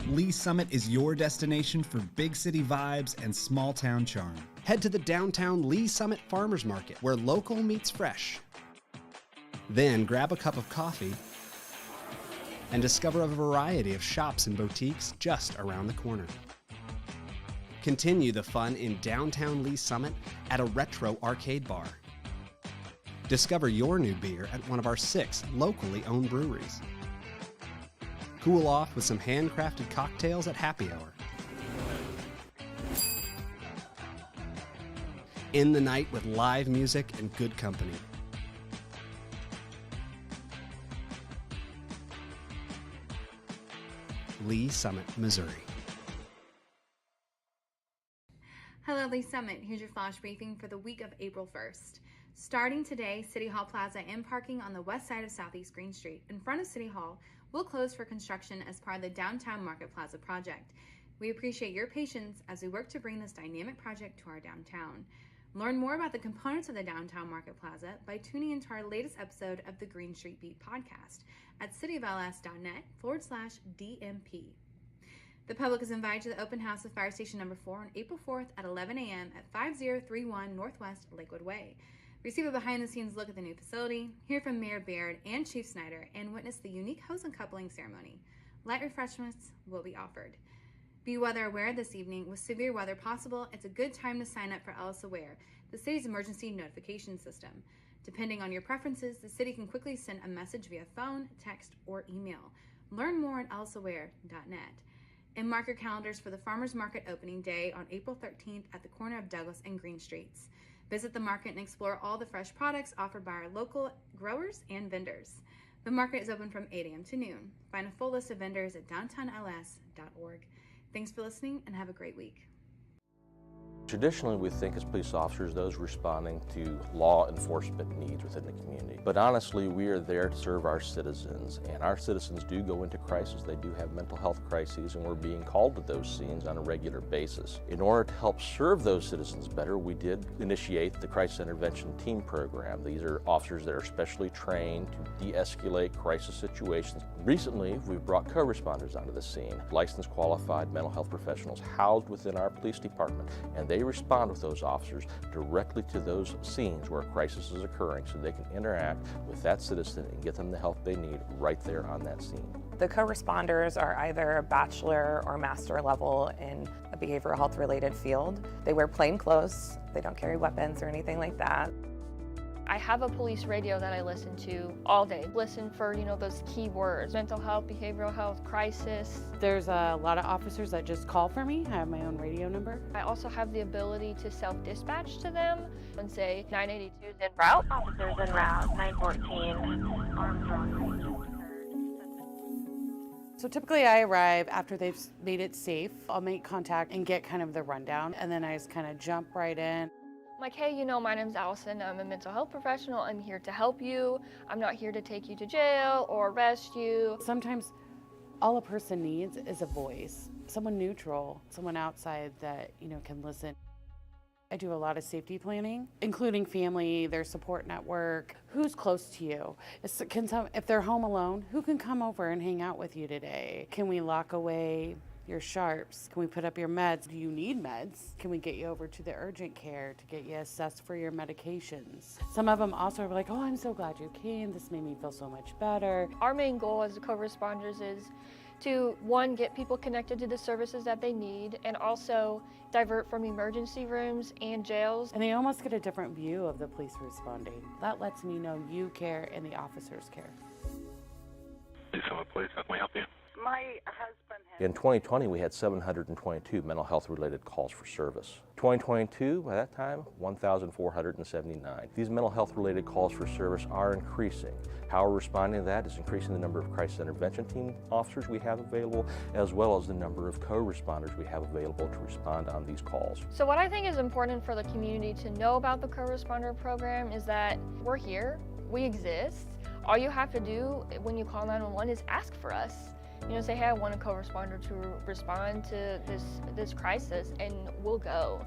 Lee Summit is your destination for big city vibes and small town charm. Head to the downtown Lee Summit Farmers Market, where local meets fresh. Then grab a cup of coffee and discover a variety of shops and boutiques just around the corner. Continue the fun in downtown Lee Summit at a retro arcade bar. Discover your new beer at one of our 6 locally owned breweries. Cool off with some handcrafted cocktails at happy hour. End the night with live music and good company. Lee Summit, Missouri. Hello, Lee Summit. Here's your flash briefing for the week of April 1st. Starting today, City Hall Plaza and parking on the west side of Southeast Green Street in front of City Hall will close for construction as part of the Downtown Market Plaza project. We appreciate your patience as we work to bring this dynamic project to our downtown. Learn more about the components of the Downtown Market Plaza by tuning into our latest episode of the Green Street Beat podcast at cityofls.net/DMP. The public is invited to the open house of Fire Station Number 4 on April 4th at 11 a.m. at 5031 Northwest Lakewood Way. Receive a behind-the-scenes look at the new facility, hear from Mayor Baird and Chief Snyder, and witness the unique hose uncoupling ceremony. Light refreshments will be offered. Be weather aware this evening. With severe weather possible, it's a good time to sign up for LS Aware, the city's emergency notification system. Depending on your preferences, the city can quickly send a message via phone, text, or email. Learn more at lsaware.net. And mark your calendars for the Farmers Market opening day on April 13th at the corner of Douglas and Green Streets. Visit the market and explore all the fresh products offered by our local growers and vendors. The market is open from 8 a.m. to noon. Find a full list of vendors at downtownls.org. Thanks for listening and have a great week. Traditionally, we think as police officers, those responding to law enforcement needs within the community. But honestly, we are there to serve our citizens, and our citizens do go into crisis. They do have mental health crises, and we're being called to those scenes on a regular basis. In order to help serve those citizens better, we did initiate the Crisis Intervention Team Program. These are officers that are specially trained to de-escalate crisis situations. Recently, we've brought co-responders onto the scene, licensed qualified mental health professionals housed within our police department, and they respond with those officers directly to those scenes where a crisis is occurring so they can interact with that citizen and get them the help they need right there on that scene. The co-responders are either a bachelor or master level in a behavioral health related field. They wear plain clothes, they don't carry weapons or anything like that. I have a police radio that I listen to all day. Listen for, those key words: mental health, behavioral health, crisis. There's a lot of officers that just call for me. I have my own radio number. I also have the ability to self-dispatch to them and say 982 is en route. Officers en route, 914, Armstrong. So typically I arrive after they've made it safe. I'll make contact and get kind of the rundown, and then I just kind of jump right in. I'm like, hey, my name's Allison. I'm a mental health professional. I'm here to help you. I'm not here to take you to jail or arrest you. Sometimes all a person needs is a voice, someone neutral, someone outside that, can listen. I do a lot of safety planning, including family, their support network, who's close to you. If they're home alone, who can come over and hang out with you today? Can we lock away your sharps? Can we put up your meds? Do you need meds? Can we get you over to the urgent care to get you assessed for your medications? Some of them also are like, oh, I'm so glad you came. This made me feel so much better. Our main goal as the co-responders is to, one, get people connected to the services that they need, and also divert from emergency rooms and jails. And they almost get a different view of the police responding. That lets me know you care and the officers care. Please come up, please. How can we help you? My husband has... In 2020, we had 722 mental health related calls for service. 2022, by that time, 1,479. These mental health related calls for service are increasing. How we're responding to that is increasing the number of crisis intervention team officers we have available, as well as the number of co-responders we have available to respond on these calls. So what I think is important for the community to know about the co-responder program is that we're here, we exist. All you have to do when you call 911 is ask for us. Say, hey, I want a co-responder to respond to this crisis, and we'll go.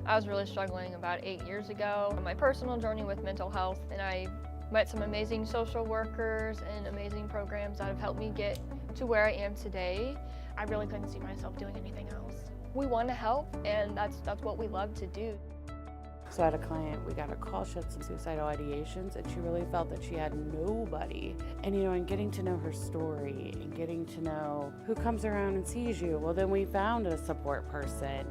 I was really struggling about 8 years ago on my personal journey with mental health, and I met some amazing social workers and amazing programs that have helped me get to where I am today. I really couldn't see myself doing anything else. We want to help, and that's what we love to do. So I had a client, we got a call, she had some suicidal ideations, and she really felt that she had nobody. And and getting to know her story and getting to know who comes around and sees you, well then we found a support person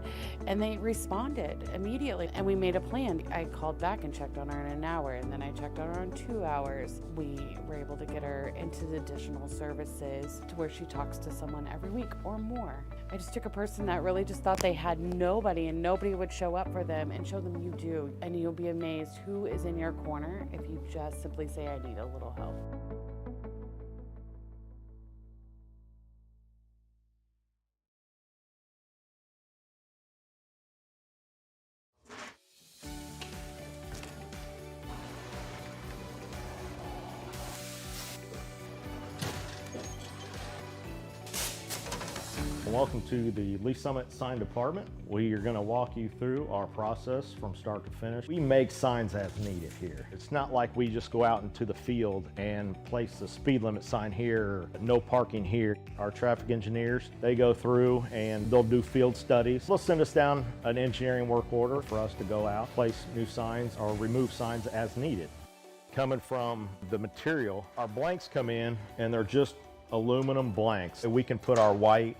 and they responded immediately. And we made a plan. I called back and checked on her in an hour, and then I checked on her in 2 hours. We were able to get her into the additional services to where she talks to someone every week or more. I just took a person that really just thought they had nobody and nobody would show up for them, and show them you do. And you'll be amazed who is in your corner if you just simply say, I need a little help. Welcome to the Lee Summit Sign Department. We are going to walk you through our process from start to finish. We make signs as needed here. It's not like we just go out into the field and place a speed limit sign here, or no parking here. Our traffic engineers, they go through and they'll do field studies. They'll send us down an engineering work order for us to go out, place new signs or remove signs as needed. Coming from the material, our blanks come in and they're just aluminum blanks. We can put our white,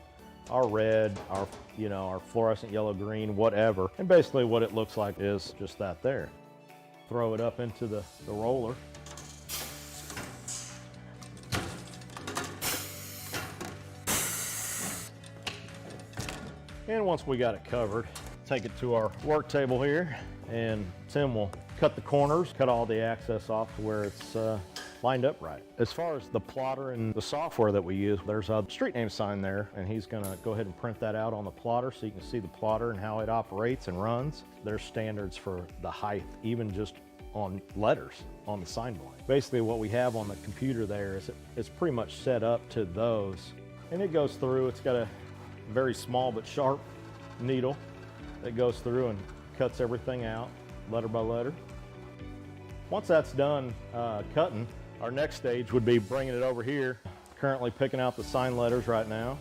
our red, our fluorescent yellow, green, whatever. And basically what it looks like is just that there. Throw it up into the roller. And once we got it covered, take it to our work table here, and Tim will cut the corners, cut all the access off to where it's lined up right. As far as the plotter and the software that we use, there's a street name sign there, and he's gonna go ahead and print that out on the plotter so you can see the plotter and how it operates and runs. There's standards for the height, even just on letters on the sign blank. Basically what we have on the computer there is it's pretty much set up to those. And it goes through, it's got a very small but sharp needle that goes through and cuts everything out, letter by letter. Once that's done cutting, our next stage would be bringing it over here. Currently picking out the sign letters right now.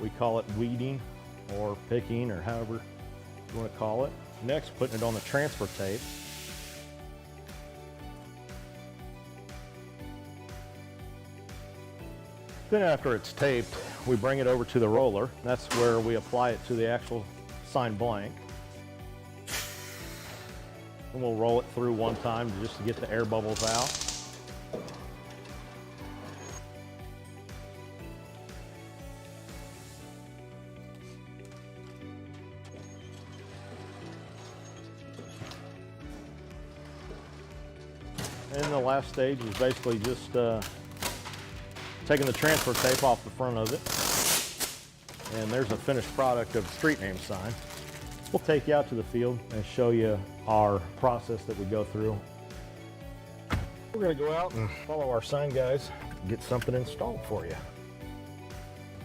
We call it weeding or picking, or however you want to call it. Next, putting it on the transfer tape. Then after it's taped, we bring it over to the roller. That's where we apply it to the actual sign blank. And we'll roll it through one time just to get the air bubbles out. And the last stage is basically just taking the transfer tape off the front of it. And there's a finished product of the street name sign. We'll take you out to the field and show you our process that we go through. We're gonna go out and follow our sign guys, get something installed for you.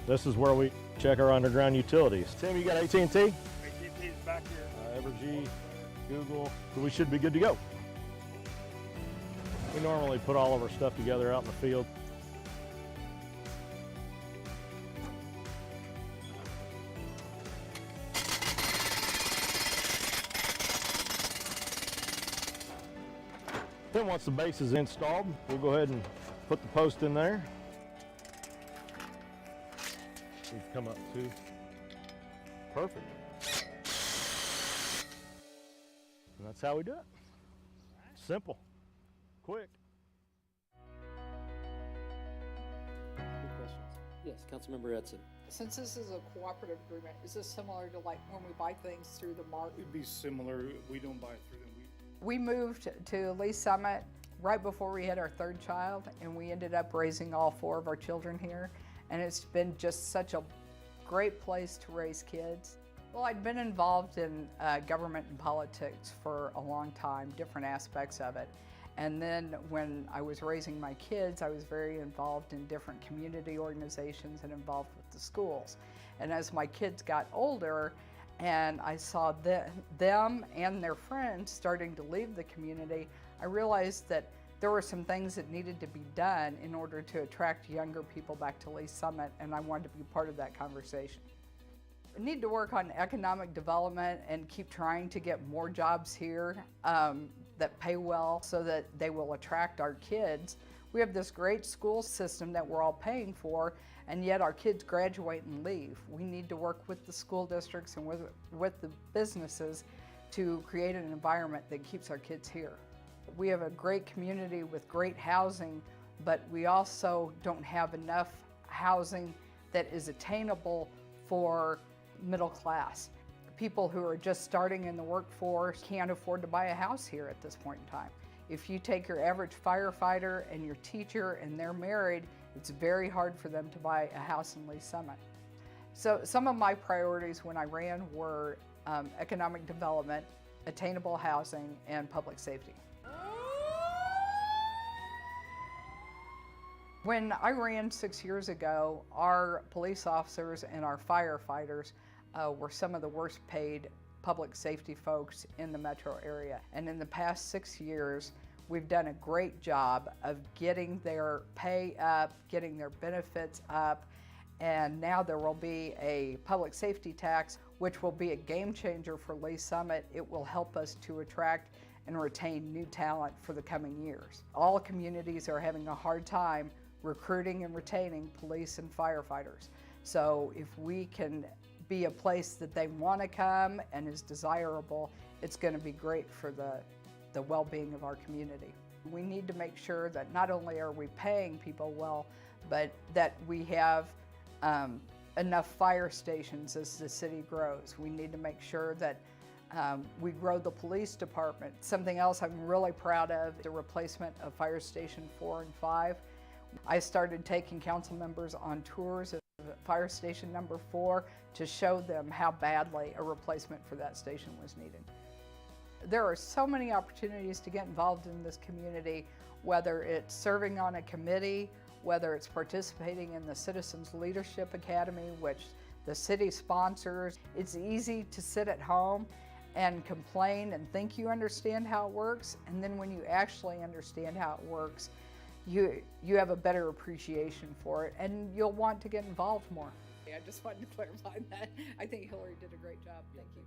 This is where we check our underground utilities. Tim, you got AT&T? AT&T's back here. Evergy, Google, so we should be good to go. We normally put all of our stuff together out in the field. Then once the base is installed, we'll go ahead and put the post in there. We've come up to perfect. And that's how we do it. Simple. Quick. Good questions. Yes, Councilmember Edson. Since this is a cooperative agreement, is this similar to like when we buy things through the market? It'd be similar. We don't buy through them. We moved to Lee Summit right before we had our third child, and we ended up raising all 4 of our children here. And it's been just such a great place to raise kids. Well, I'd been involved in government and politics for a long time, different aspects of it. And then when I was raising my kids, I was very involved in different community organizations and involved with the schools. And as my kids got older, and I saw them and their friends starting to leave the community, I realized that There were some things that needed to be done in order to attract younger people back to Lee Summit, and I wanted to be part of that conversation. We need to work on economic development and keep trying to get more jobs here that pay well so that they will attract our kids. We have this great school system that we're all paying for, and yet our kids graduate and leave. We need to work with the school districts and with the businesses to create an environment that keeps our kids here. We have a great community with great housing, but we also don't have enough housing that is attainable for middle class. People who are just starting in the workforce can't afford to buy a house here at this point in time. If you take your average firefighter and your teacher and they're married, it's very hard for them to buy a house in Lee Summit. So some of my priorities when I ran were economic development, attainable housing, and public safety. When I ran 6 years ago, our police officers and our firefighters were some of the worst paid public safety folks in the metro area. And in the past 6 years, we've done a great job of getting their pay up, getting their benefits up, and now there will be a public safety tax, which will be a game changer for Lee Summit. It will help us to attract and retain new talent for the coming years. All communities are having a hard time recruiting and retaining police and firefighters. So if we can be a place that they want to come and is desirable, it's going to be great for the well-being of our community. We need to make sure that not only are we paying people well, but that we have enough fire stations as the city grows. We need to make sure that we grow the police department. Something else I'm really proud of, the replacement of Fire Station 4 and 5. I started taking council members on tours of Fire Station number 4 to show them how badly a replacement for that station was needed. There are so many opportunities to get involved in this community, whether it's serving on a committee, whether it's participating in the Citizens Leadership Academy, which the city sponsors. It's easy to sit at home and complain and think you understand how it works, and then when you actually understand how it works, you have a better appreciation for it, and you'll want to get involved more. I just wanted to clarify that. I think Hillary did a great job. Thank you.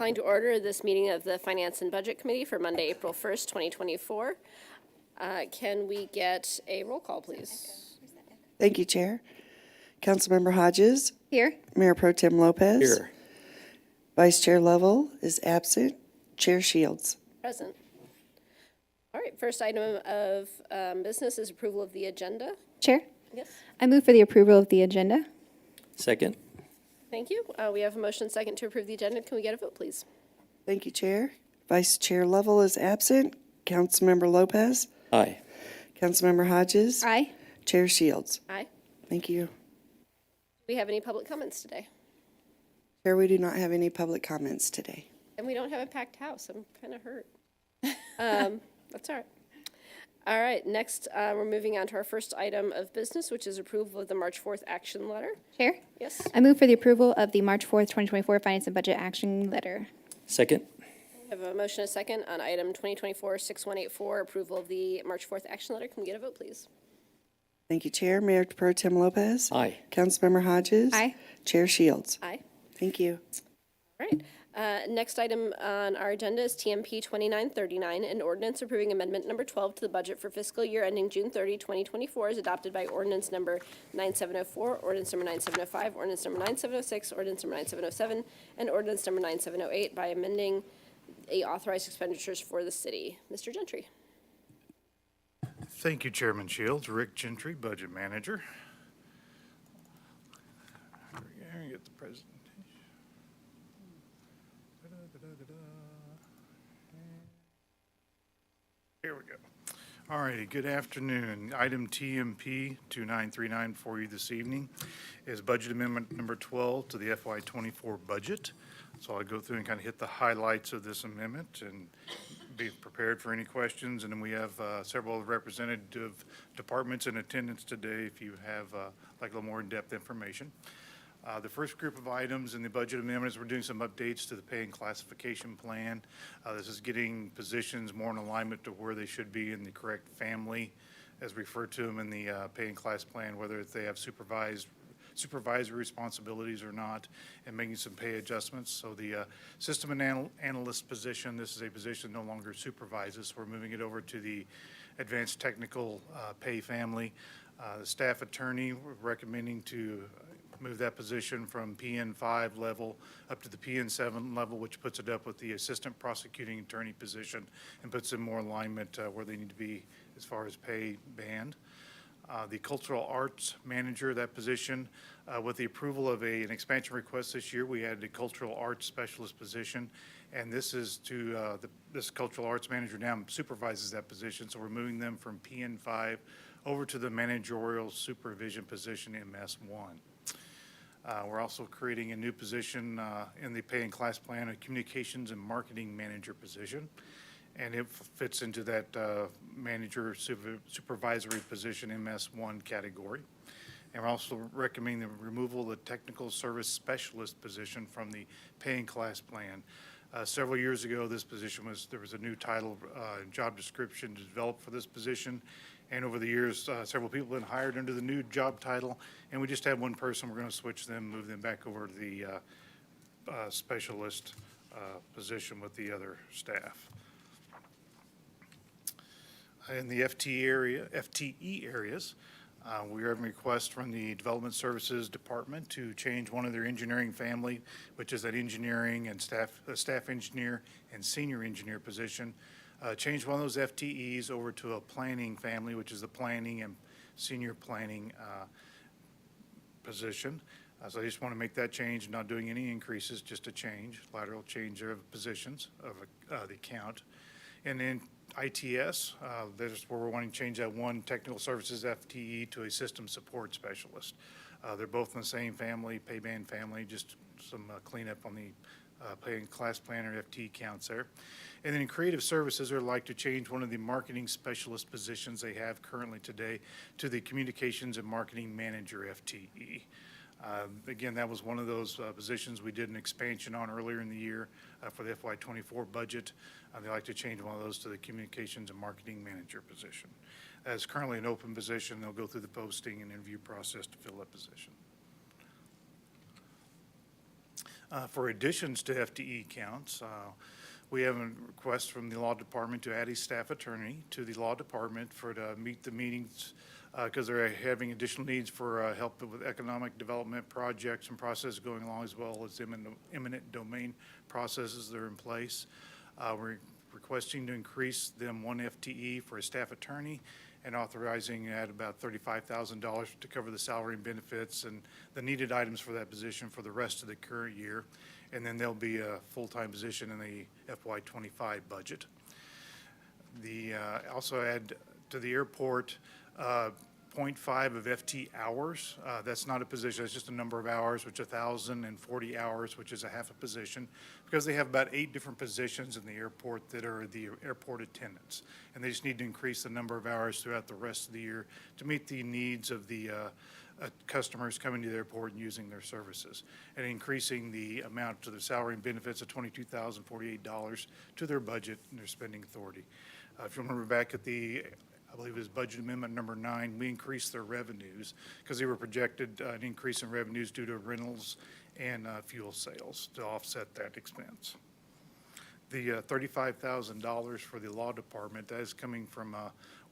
Calling to order this meeting of the Finance and Budget Committee for Monday, April 1st, 2024. Can we get a roll call, please? Thank you, Chair. Councilmember Hodges. Here. Mayor Pro Tem Lopez. Here. Vice Chair Lovell is absent. Chair Shields. Present. All right, first item of business is approval of the agenda. Chair, Yes. I move for the approval of the agenda. Second. Thank you. We have a motion second to approve the agenda. Can we get a vote, please? Thank you, Chair. Vice Chair Lovell is absent. Councilmember Lopez. Aye. Councilmember Hodges. Aye. Chair Shields. Aye. Thank you. Do we have any public comments today? Chair, we do not have any public comments today. And we don't have a packed house. I'm kind of hurt. That's all right. All right, next we're moving on to our first item of business, which is approval of the March 4th action letter. Chair, Yes. I move for the approval of the March 4th, 2024 Finance and Budget Action Letter. Second. We have a motion and a second on item 2024-6184, approval of the March 4th action letter. Can we get a vote, please? Thank you, Chair. Mayor Pro Tem Lopez. Aye. Councilmember Hodges. Aye. Chair Shields. Aye. Thank you. All right. Next item on our agenda is TMP 2939, an ordinance approving amendment number 12 to the budget for fiscal year ending June 30, 2024, is adopted by ordinance number 9704, ordinance number 9705, ordinance number 9706, ordinance number 9707, and ordinance number 9708 by amending the authorized expenditures for the city. Mr. Gentry. Thank you, Chairman Shields. Rick Gentry, Budget Manager. Here we get the presentation. Here we go. All righty, good afternoon. Item TMP 2939 for you this evening is budget amendment number 12 to the FY24 budget. So I'll go through and kind of hit the highlights of this amendment and be prepared for any questions. And then we have several representative departments in attendance today if you have like a little more in-depth information. The first group of items in the budget amendments, we're doing some updates to the pay and classification plan. This is getting positions more in alignment to where they should be in the correct family, as referred to them in the pay and class plan, whether they have supervisory responsibilities or not, and making some pay adjustments. So the system analyst position, this is a position no longer supervises, so we're moving it over to the advanced technical pay family. The staff attorney, we're recommending to move that position from PN5 level up to the PN7 level, which puts it up with the assistant prosecuting attorney position and puts them more in alignment where they need to be as far as pay band. The cultural arts manager, that position, with the approval of an expansion request this year, we added a cultural arts specialist position, and this is to this cultural arts manager now supervises that position, so we're moving them from PN5 over to the managerial supervision position in MS1. We're also creating a new position in the pay and class plan, a communications and marketing manager position, and it fits into that manager supervisory position MS1 category. And we're also recommending the removal of the technical service specialist position from the pay and class plan. Several years ago, this position there was a new title and job description developed for this position. And over the years, several people have been hired under the new job title, and we just have one person. We're going to switch them, move them back over to the specialist position with the other staff. In the FTE areas, we have a request from the Development Services Department to change one of their engineering family, which is that engineering and staff engineer and senior engineer position. Change one of those FTEs over to a planning family, which is the planning and senior planning position. So I just want to make that change, not doing any increases, just a change, lateral change of positions of the count. And then ITS, that's where we're wanting to change that one technical services FTE to a system support specialist. They're both in the same family, pay band family, just some cleanup on the pay and class planner FT counts there. And then in creative services, they'd like to change one of the marketing specialist positions they have currently today to the communications and marketing manager FTE. Again, that was one of those positions we did an expansion on earlier in the year for the FY24 budget. They'd like to change one of those to the communications and marketing manager position. As currently an open position, they'll go through the posting and interview process to fill that position. For additions to FTE counts, we have a request from the law department to add a staff attorney to the law department to meet the meetings because they're having additional needs for help with economic development projects and processes going along, as well as eminent domain processes that are in place. We're requesting to increase them 1 FTE for a staff attorney and authorizing at about $35,000 to cover the salary and benefits and the needed items for that position for the rest of the current year. And then there'll be a full-time position in the FY25 budget. Also add to the airport 0.5 of FT hours. That's not a position, it's just a number of hours, which is 1,040 hours, which is a half a position, because they have about 8 different positions in the airport that are the airport attendants. And they just need to increase the number of hours throughout the rest of the year to meet the needs of the customers coming to the airport and using their services, and increasing the amount to the salary and benefits of $22,048 to their budget and their spending authority. If you remember back at I believe it was budget amendment number 9, we increased their revenues because they were projected an increase in revenues due to rentals and fuel sales to offset that expense. The $35,000 for the law department, that is coming from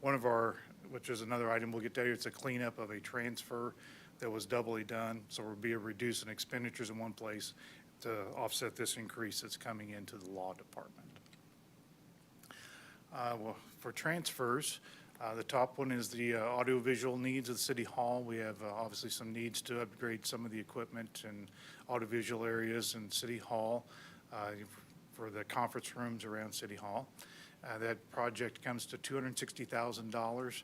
one of our, which is another item we'll get to. It's a cleanup of a transfer that was doubly done. So we'll be reduce in expenditures in one place to offset this increase that's coming into the law department. Well, for transfers, the top one is the audiovisual needs of the City Hall. We have obviously some needs to upgrade some of the equipment and audiovisual areas in City Hall for the conference rooms around City Hall. That project comes to $260,000.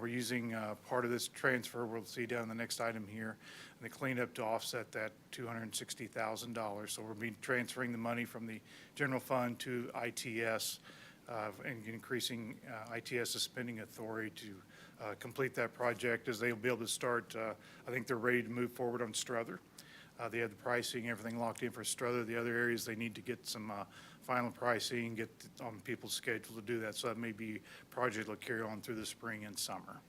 We're using part of this transfer, we'll see down the next item here, and the cleanup to offset that $260,000. So we'll be transferring the money from the general fund to ITS and increasing ITS's spending authority to complete that project, as they'll be able to start, I think they're ready to move forward on Strother. They have the pricing, everything locked in for Strother. The other areas, they need to get some final pricing, get on people's schedule to do that. So that may be a project that will carry on through the spring and summer.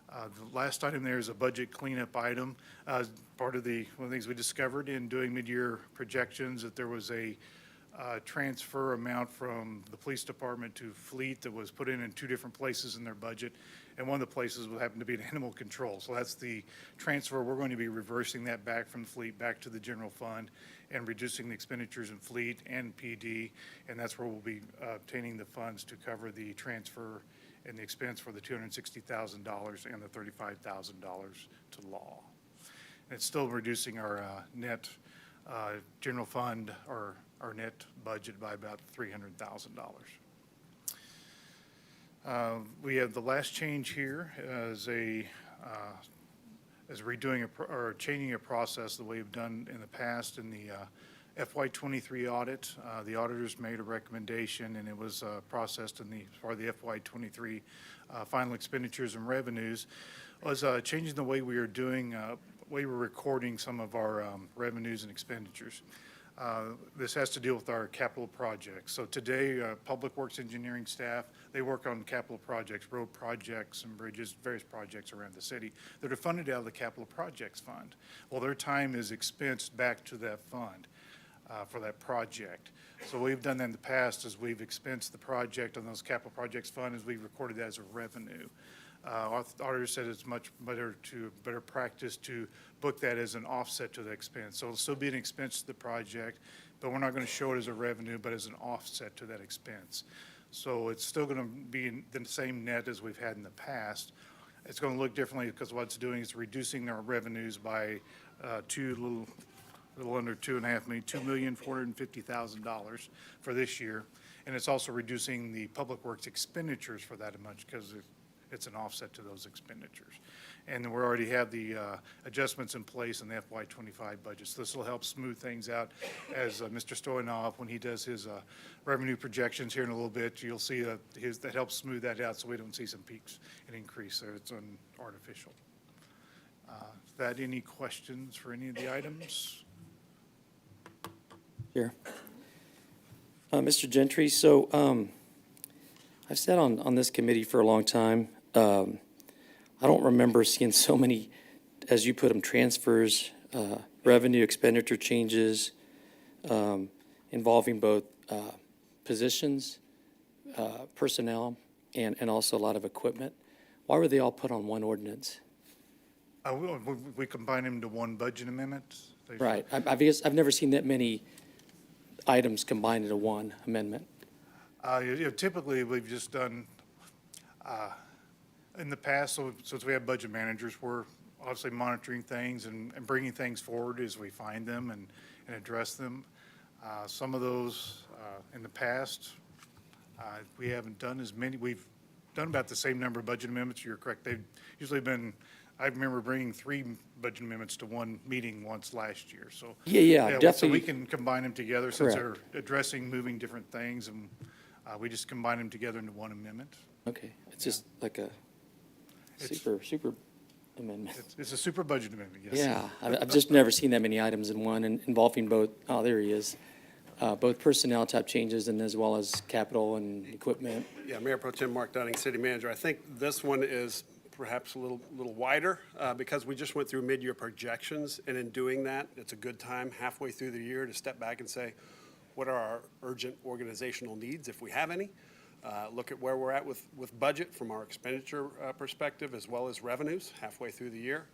The last item there is a budget cleanup item. Part of one of the things we discovered in doing mid-year projections, that there was a transfer amount from the police department to fleet that was put in 2 different places in their budget, and one of the places would happen to be in animal control. So that's the transfer. We're going to be reversing that back from the fleet back to the general fund and reducing the expenditures in fleet and PD, and that's where we'll be obtaining the funds to cover the transfer and the expense for the $260,000 and the $35,000 to law. And it's still reducing our net general fund or our net budget by about $300,000. We have the last change here as redoing or changing a process the way we've done in the past in the FY23 audit. The auditors made a recommendation, and it was processed for the FY23 final expenditures and revenues, was changing the way we are doing, way we're recording some of our revenues and expenditures. This has to deal with our capital projects. So today, Public Works Engineering staff, they work on capital projects, road projects and bridges, various projects around the city that are funded out of the Capital Projects Fund. Well, their time is expensed back to that fund for that project. So what we've done that in the past is we've expensed the project on those Capital Projects Fund as we recorded that as a revenue. Our auditor said it's much better practice to book that as an offset to the expense. So it'll still be an expense to the project, but we're not going to show it as a revenue, but as an offset to that expense. So it's still going to be the same net as we've had in the past. It's going to look differently because what it's doing is reducing our revenues by a little under $2.5 million, $2,450,000 for this year, and it's also reducing the public works expenditures for that much because it's an offset to those expenditures. And we already have the adjustments in place in the FY25 budget. So this will help smooth things out as Mr. Stoyanov, when he does his revenue projections here in a little bit, you'll see that that helps smooth that out so we don't see some peaks and increase there. It's artificial. Is that any questions for any of the items? Sure. Mr. Gentry, so I've sat on this committee for a long time. I don't remember seeing so many, as you put them, transfers, revenue expenditure changes, involving both positions, personnel, and also a lot of equipment. Why were they all put on one ordinance? We combine them to one budget amendment. Right. I've never seen that many items combined into one amendment. Typically, we've just done, in the past, so since we have budget managers, we're obviously monitoring things and bringing things forward as we find them and address them. Some of those in the past, we haven't done as many. We've done about the same number of budget amendments. You're correct. They've usually been, I remember bringing 3 budget amendments to one meeting once last year. So definitely. So we can combine them together since Correct. they're addressing moving different things, and we just combine them together into one amendment. Okay. It's just like a super amendment. It's a super budget amendment, yes. Yeah, I've just never seen that many items in one and involving both, oh, there he is, both personnel type changes and as well as capital and equipment. Yeah, Mayor Pro Tem Mark Dunning, City Manager. I think this one is perhaps a little wider because we just went through mid-year projections, and in doing that, it's a good time halfway through the year to step back and say, what are our urgent organizational needs, if we have any? Look at where we're at with budget from our expenditure perspective as well as revenues halfway through the year.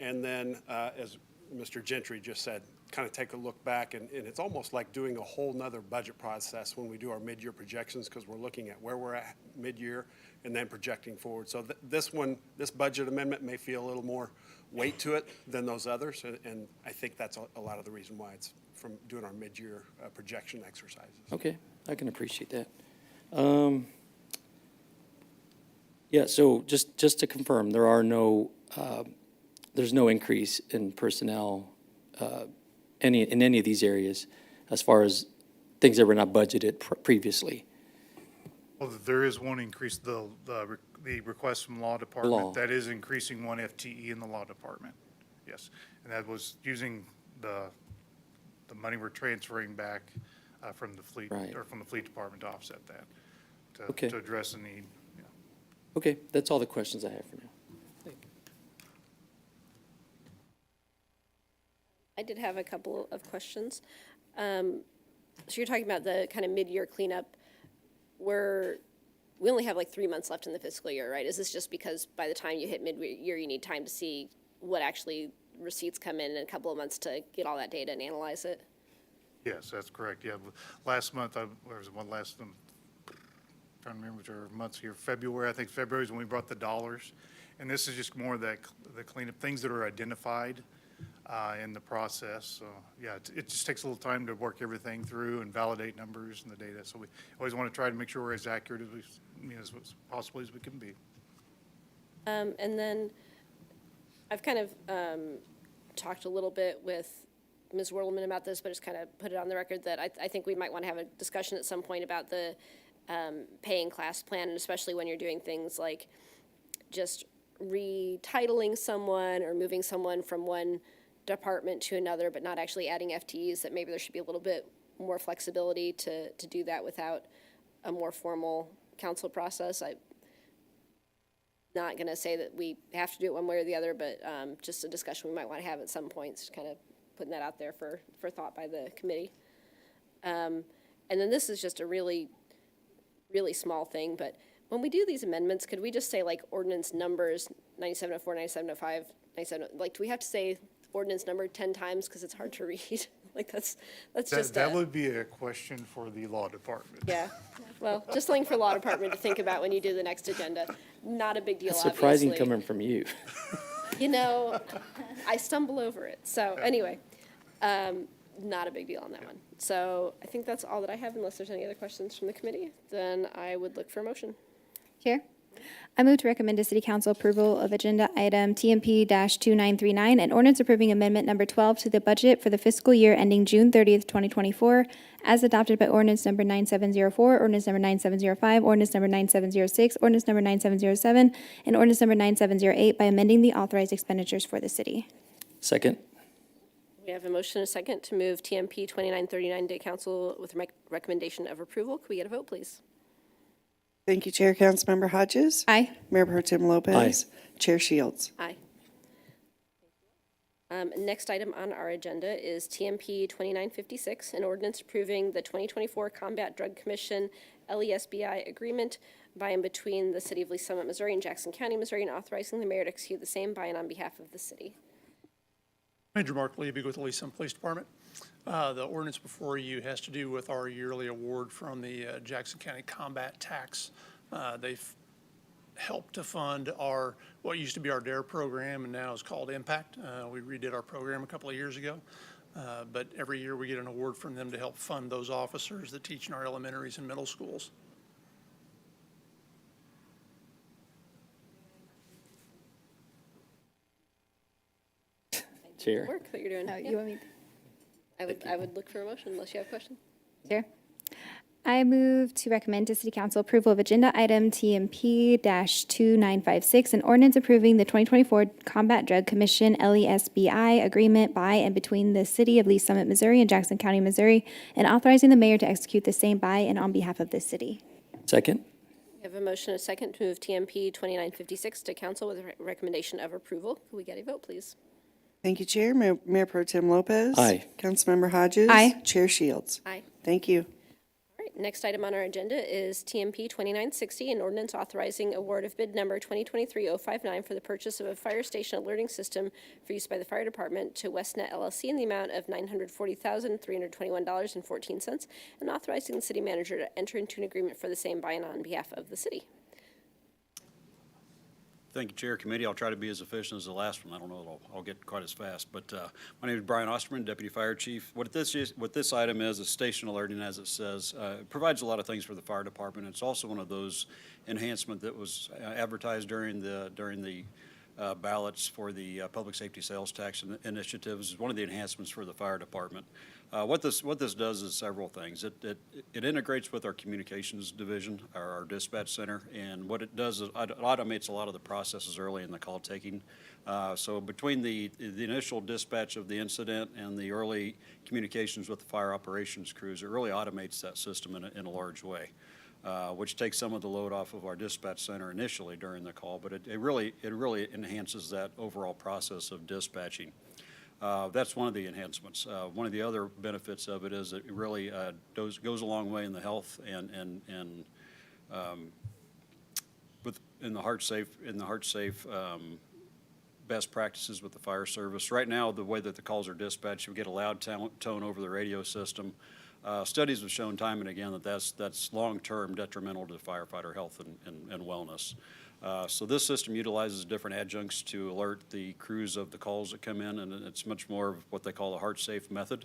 And then, as Mr. Gentry just said, kind of take a look back, and it's almost like doing a whole nother budget process when we do our mid-year projections, because we're looking at where we're at mid-year and then projecting forward. So this budget amendment may feel a little more weight to it than those others, and I think that's a lot of the reason why it's from doing our mid-year projection exercises. Okay, I can appreciate that. Yeah, so just to confirm, there are no, there's no increase in personnel in any of these areas as far as things that were not budgeted previously. Well, there is one increase, the request from law department. That is increasing 1 FTE in the law department, yes. And that was using the money we're transferring back from the fleet, or from the fleet department to offset that, to address the need. Yeah. Okay, that's all the questions I have for now. I did have a couple of questions. So you're talking about the kind of mid-year cleanup. We only have like 3 months left in the fiscal year, right? Is this just because by the time you hit mid-year, you need time to see what actually receipts come in a couple of months to get all that data and analyze it? Yes, that's correct. Yeah, last month, there was one last month, trying to remember which are months here, February. I think February is when we brought the dollars. And this is just more of the cleanup, things that are identified in the process. So yeah, it just takes a little time to work everything through and validate numbers and the data. So we always want to try to make sure we're as accurate as as possibly as we can be. And then I've kind of talked a little bit with Ms. Wortelman about this, but just kind of put it on the record that I think we might want to have a discussion at some point about the paying class plan, and especially when you're doing things like just retitling someone or moving someone from one department to another, but not actually adding FTEs, that maybe there should be a little bit more flexibility to do that without a more formal council process. I'm not going to say that we have to do it one way or the other, but just a discussion we might want to have at some points, kind of putting that out there for thought by the committee. And then this is just a really, really small thing, but when we do these amendments, could we just say like ordinance numbers 9704, 9705, 97, like do we have to say ordinance number 10 times because it's hard to read? Like that's just that would be a question for the law department. Yeah, well, just something for law department to think about when you do the next agenda. Not a big deal, It's surprising obviously. coming from you. You know, I stumble over it. So anyway, not a big deal on that one. So I think that's all that I have, unless there's any other questions from the committee. Then I would look for a motion. Chair, I move to recommend to City Council approval of agenda item TMP-2939, an ordinance approving amendment number 12 to the budget for the fiscal year ending June 30th, 2024, as adopted by ordinance number 9704, ordinance number 9705, ordinance number 9706, ordinance number 9707, and ordinance number 9708 by amending the authorized expenditures for the city. Second. We have a motion and a second to move TMP 2939 to council with recommendation of approval. Could we get a vote, please? Thank you, Chair. Councilmember Hodges? Aye. Mayor Pro Tem Lopez? Aye. Chair Shields? Aye. Next item on our agenda is TMP 2956, an ordinance approving the 2024 Combat Drug Commission LESBI agreement by and between the City of Lee Summit, Missouri and Jackson County, Missouri, and authorizing the mayor to execute the same by and on behalf of the city. Major Mark Levy with the Lee Summit Police Department. The ordinance before you has to do with our yearly award from the Jackson County Combat Tax. They've helped to fund our, what used to be our DARE program and now is called Impact. We redid our program a couple of years ago. But every year we get an award from them to help fund those officers that teach in our elementaries and middle schools. Chair. Work that you're doing. Oh, Yeah. you want me? I would look for a motion unless you have questions. Chair. I move to recommend to City Council approval of agenda item TMP-2956, an ordinance approving the 2024 Combat Drug Commission LESBI agreement by and between the City of Lee Summit, Missouri and Jackson County, Missouri, and authorizing the mayor to execute the same by and on behalf of the city. Second. We have a motion and a second to move TMP 2956 to council with a recommendation of approval. Could we get a vote, please? Thank you, Chair. Mayor Pro Tem Lopez. Aye. Councilmember Hodges. Aye. Chair Shields. Aye. Thank you. All right, next item on our agenda is TMP 2960, an ordinance authorizing award of bid number 2023-059 for the purchase of a fire station alerting system for use by the fire department to Westnet LLC in the amount of $940,321.14, and authorizing the city manager to enter into an agreement for the same by and on behalf of the city. Thank you, Chair, Committee. I'll try to be as efficient as the last one. I don't know that I'll get quite as fast, but my name is Brian Osterman, Deputy Fire Chief. What this item is station alerting, as it says. It provides a lot of things for the fire department. It's also one of those enhancements that was advertised during the ballots for the public safety sales tax initiatives. It's one of the enhancements for the fire department. What this does is several things. It integrates with our communications division, our dispatch center, and what it does is it automates a lot of the processes early in the call taking. So between the initial dispatch of the incident and the early communications with the fire operations crews, it really automates that system in a large way. Which takes some of the load off of our dispatch center initially during the call, but it really enhances that overall process of dispatching. That's one of the enhancements. One of the other benefits of it is it really goes a long way in the health and in the heart safe best practices with the fire service. Right now, the way that the calls are dispatched, we get a loud tone over the radio system. Studies have shown time and again that that's long-term detrimental to firefighter health and wellness. So this system utilizes different adjuncts to alert the crews of the calls that come in, and it's much more of what they call a heart-safe method.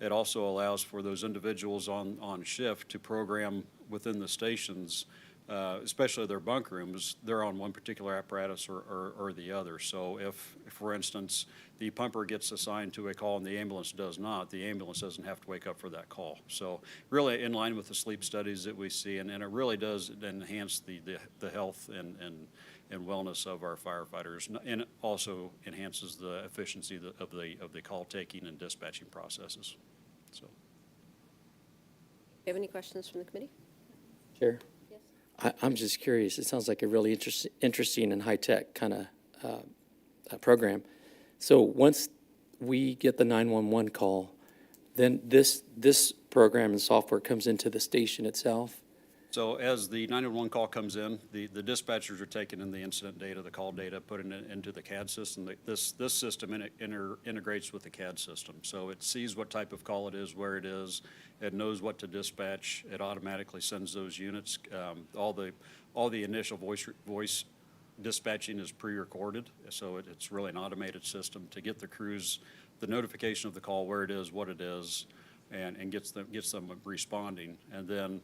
It also allows for those individuals on shift to program within the stations, especially their bunk rooms. They're on one particular apparatus or the other. So if, for instance, the pumper gets assigned to a call and the ambulance does not, the ambulance doesn't have to wake up for that call. So really in line with the sleep studies that we see, and it really does enhance the health and wellness of our firefighters, and it also enhances the efficiency of the call taking and dispatching processes. So, Do you have any questions from the committee? Chair. I'm just curious. It sounds like a really interesting and high-tech kind of program. So once we get the 911 call, then this program and software comes into the station itself? So as the 911 call comes in, the dispatchers are taking in the incident data, the call data, putting it into the CAD system. This system integrates with the CAD system. So it sees what type of call it is, where it is. It knows what to dispatch. It automatically sends those units. All the initial voice dispatching is pre-recorded, so it's really an automated system to get the crews the notification of the call, where it is, what it is, and gets them responding. And then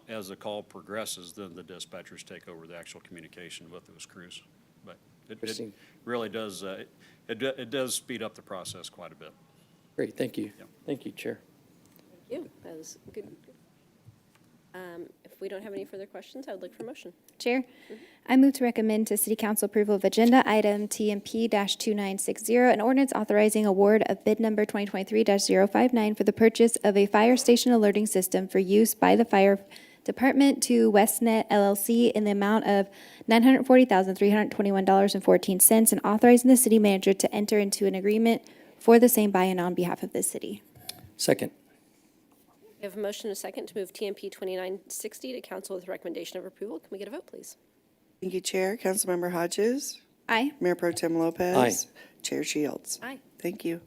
as the call progresses, then the dispatchers take over the actual communication with those crews. But it really does it does speed up the process quite a bit. Great, thank you. Yeah. Thank you, Chair. Thank you. That was good. If we don't have any further questions, I would look for a motion. Chair, I move to recommend to City Council approval of agenda item TMP-2960, an ordinance authorizing award of bid number 2023-059 for the purchase of a fire station alerting system for use by the fire department to Westnet LLC in the amount of $940,321.14 and authorizing the city manager to enter into an agreement for the same by and on behalf of the city. Second. We have a motion and a second to move TMP 2960 to council with recommendation of approval. Can we get a vote, please? Thank you, Chair. Councilmember Hodges? Aye. Mayor Pro Tem Lopez? Aye. Chair Shields? Aye. Thank you.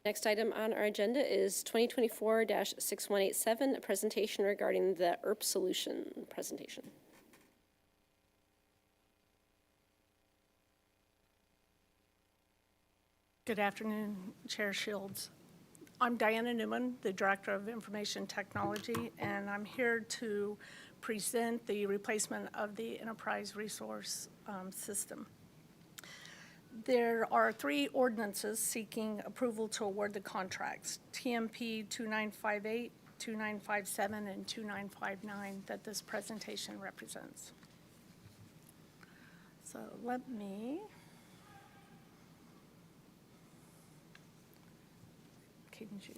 Next item on our agenda is 2024-6187, a presentation regarding the ERP solution presentation. Good afternoon, Chair Shields. I'm Diana Newman, the Director of Information Technology, and I'm here to present the replacement of the Enterprise Resource System. There are 3 ordinances seeking approval to award the contracts, TMP 2958, 2957, and 2959 that this presentation represents. So let me you.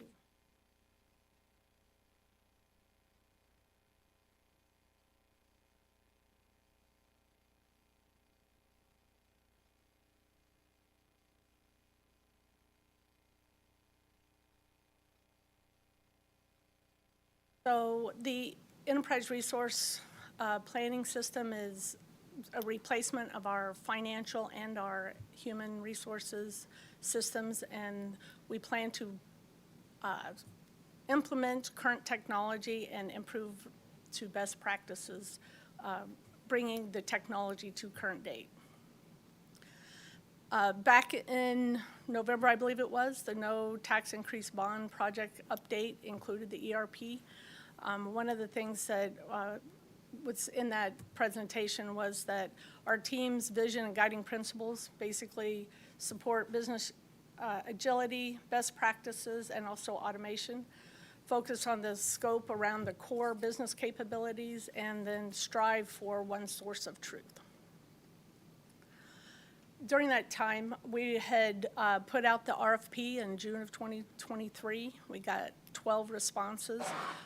So the Enterprise Resource Planning System is a replacement of our financial and our human resources systems, and we plan to implement current technology and improve to best practices, bringing the technology to current date. Back in November, I believe it was, the No Tax Increase Bond project update included the ERP. One of the things that was in that presentation was that our team's vision and guiding principles basically support business agility, best practices, and also automation. Focus on the scope around the core business capabilities, and then strive for one source of truth. During that time, we had put out the RFP in June of 2023. We got 12 responses,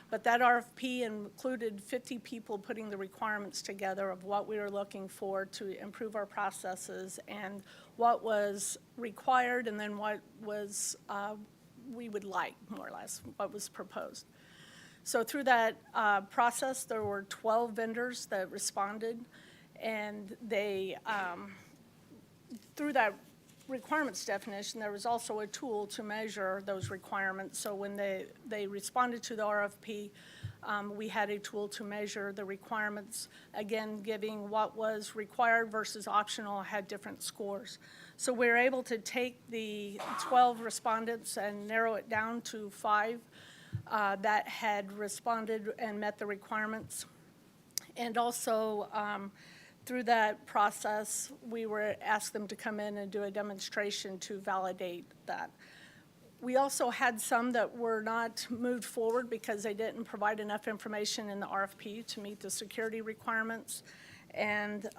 but that RFP included 50 people putting the requirements together of what we were looking for to improve our processes and what was required, and then what was we would like, more or less, what was proposed. So through that process, there were 12 vendors that responded, and they, through that requirements definition, there was also a tool to measure those requirements. So when they responded to the RFP, we had a tool to measure the requirements, again, giving what was required versus optional had different scores. So we were able to take the 12 respondents and narrow it down to 5 that had responded and met the requirements. And also, through that process, we were asked them to come in and do a demonstration to validate that. We also had some that were not moved forward because they didn't provide enough information in the RFP to meet the security requirements. And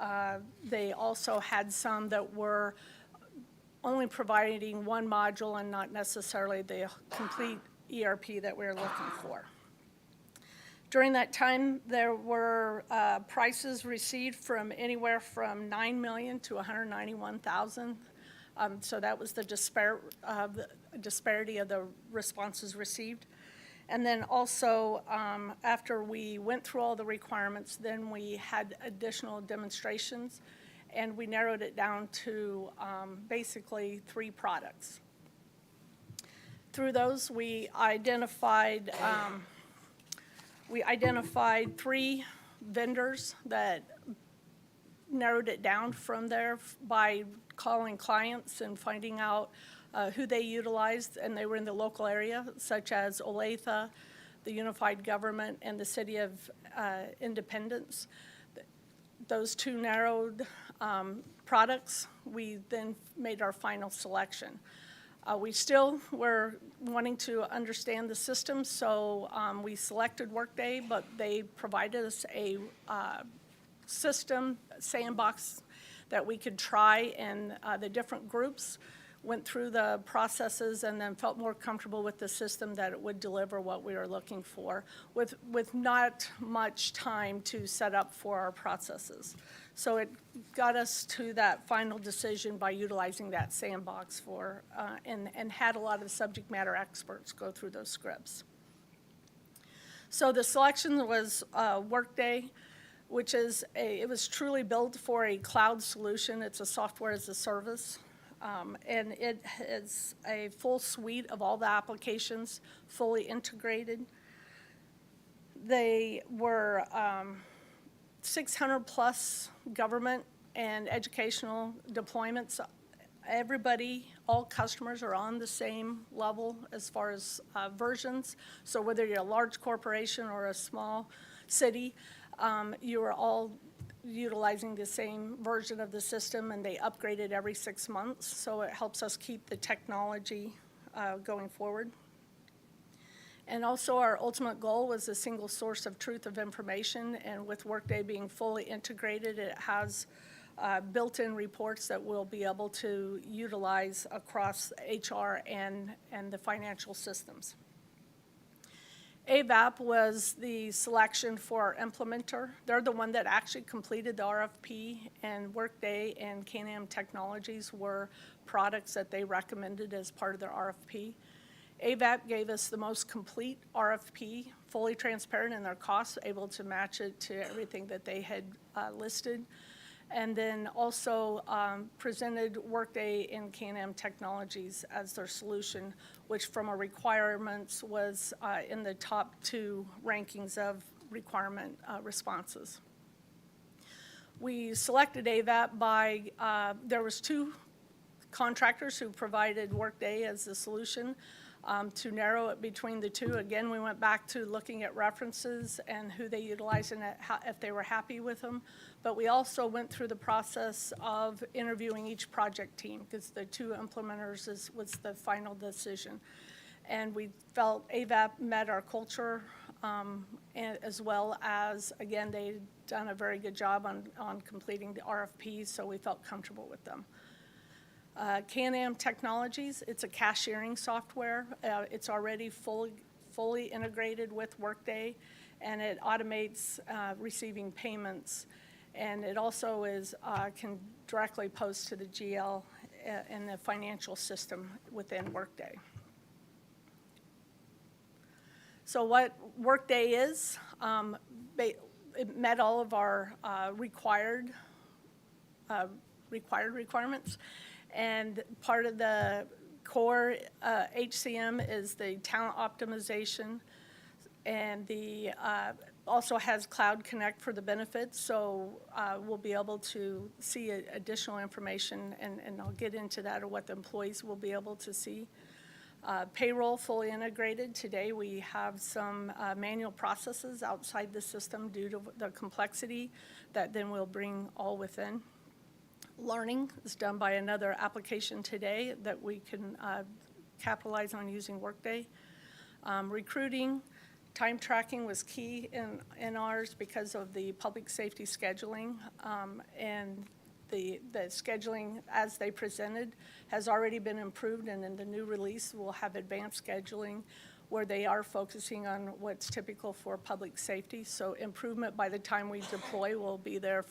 they also had some that were only providing one module and not necessarily the complete ERP that we were looking for. During that time, there were prices received from anywhere from $9 million to $191,000. So that was the disparity of the responses received. And then also, after we went through all the requirements, then we had additional demonstrations, and we narrowed it down to basically 3 products. Through those, we identified 3 vendors that narrowed it down from there by calling clients and finding out who they utilized, and they were in the local area, such as Olathe, the Unified Government, and the City of Independence. Those 2 narrowed products, we then made our final selection. We still were wanting to understand the system, so we selected Workday, but they provided us a system sandbox that we could try in the different groups. went through the processes, and then felt more comfortable with the system that it would deliver what we were looking for with not much time to set up for our processes. So it got us to that final decision by utilizing that sandbox for, and had a lot of the subject matter experts go through those scripts. So the selection was Workday, which is it was truly built for a cloud solution. It's a software as a service. And it is a full suite of all the applications, fully integrated. They were 600 plus government and educational deployments. Everybody, all customers are on the same level as far as versions. So whether you're a large corporation or a small city, you are all utilizing the same version of the system, and they upgrade it every 6 months. So it helps us keep the technology going forward. And also our ultimate goal was a single source of truth of information, and with Workday being fully integrated, it has built-in reports that we'll be able to utilize across HR and the financial systems. AVAP was the selection for our implementer. They're the one that actually completed the RFP, and Workday and Can-Am Technologies were products that they recommended as part of their RFP. AVAP gave us the most complete RFP, fully transparent in their costs, able to match it to everything that they had listed. And then also presented Workday and Can-Am Technologies as their solution, which from a requirements was in the top 2 rankings of requirement responses. We selected AVAP by, there was 2 contractors who provided Workday as the solution. To narrow it between the 2, again, we went back to looking at references and who they utilized and if they were happy with them. But we also went through the process of interviewing each project team, because the 2 implementers was the final decision. And we felt AVAP met our culture, as well as, again, they'd done a very good job on completing the RFP, so we felt comfortable with them. Can-Am Technologies, it's a cashiering software. It's already fully integrated with Workday, and it automates receiving payments. And it also can directly post to the GL in the financial system within Workday. So what Workday is, it met all of our requirements. And part of the core HCM is the talent optimization, and the also has Cloud Connect for the benefits, so we'll be able to see additional information, and I'll get into that, or what the employees will be able to see. Payroll fully integrated. Today we have some manual processes outside the system due to the complexity that then we'll bring all within. Learning is done by another application today that we can capitalize on using Workday. Recruiting, time tracking was key in ours because of the public safety scheduling, and the scheduling as they presented has already been improved, and in the new release we'll have advanced scheduling where they are focusing on what's typical for public safety. So improvement by the time we deploy will be there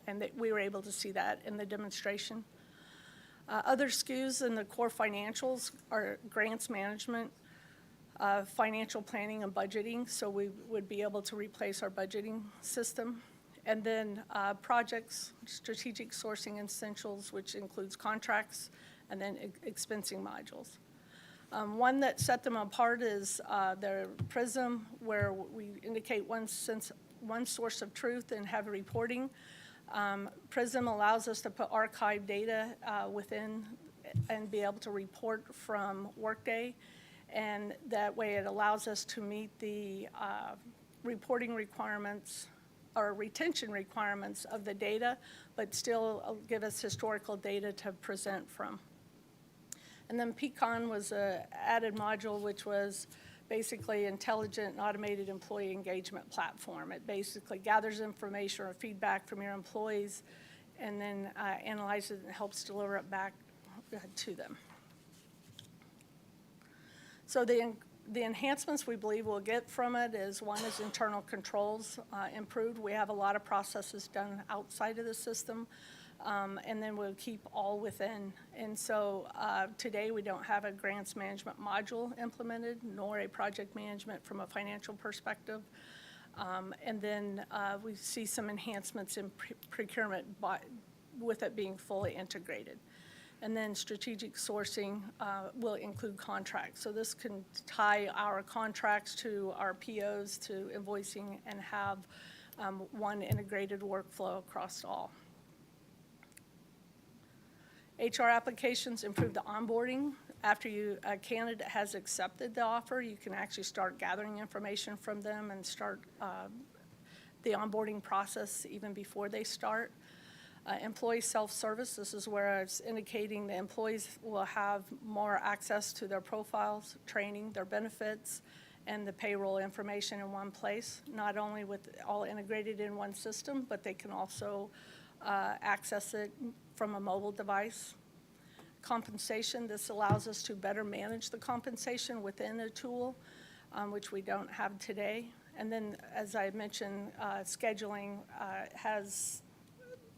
and we were able to see that in the demonstration. Other SKUs in the core financials are grants management, financial planning and budgeting, so we would be able to replace our budgeting system. And then projects, strategic sourcing essentials, which includes contracts, and then expensing modules. One that set them apart is their PRISM, where we indicate one source of truth and have reporting. PRISM allows us to put archive data within and be able to report from Workday, and that way it allows us to meet the reporting requirements or retention requirements of the data, but still give us historical data to present from. And then Pecan was an added module, which was basically intelligent and automated employee engagement platform. It basically gathers information or feedback from your employees and then analyzes it and helps deliver it back to them. So the enhancements we believe we'll get from it is, one is internal controls improved. We have a lot of processes done outside of the system, and then we'll keep all within. And so today we don't have a grants management module implemented, nor a project management from a financial perspective. And then we see some enhancements in procurement with it being fully integrated. And then strategic sourcing will include contracts. So this can tie our contracts to our POs, to invoicing, and have one integrated workflow across all. HR applications improve the onboarding. After a candidate has accepted the offer, you can actually start gathering information from them and start the onboarding process even before they start. Employee self-service, this is where it's indicating the employees will have more access to their profiles, training, their benefits, and the payroll information in one place, not only with all integrated in one system, but they can also access it from a mobile device. Compensation, this allows us to better manage the compensation within a tool, which we don't have today. And then, as I mentioned, scheduling has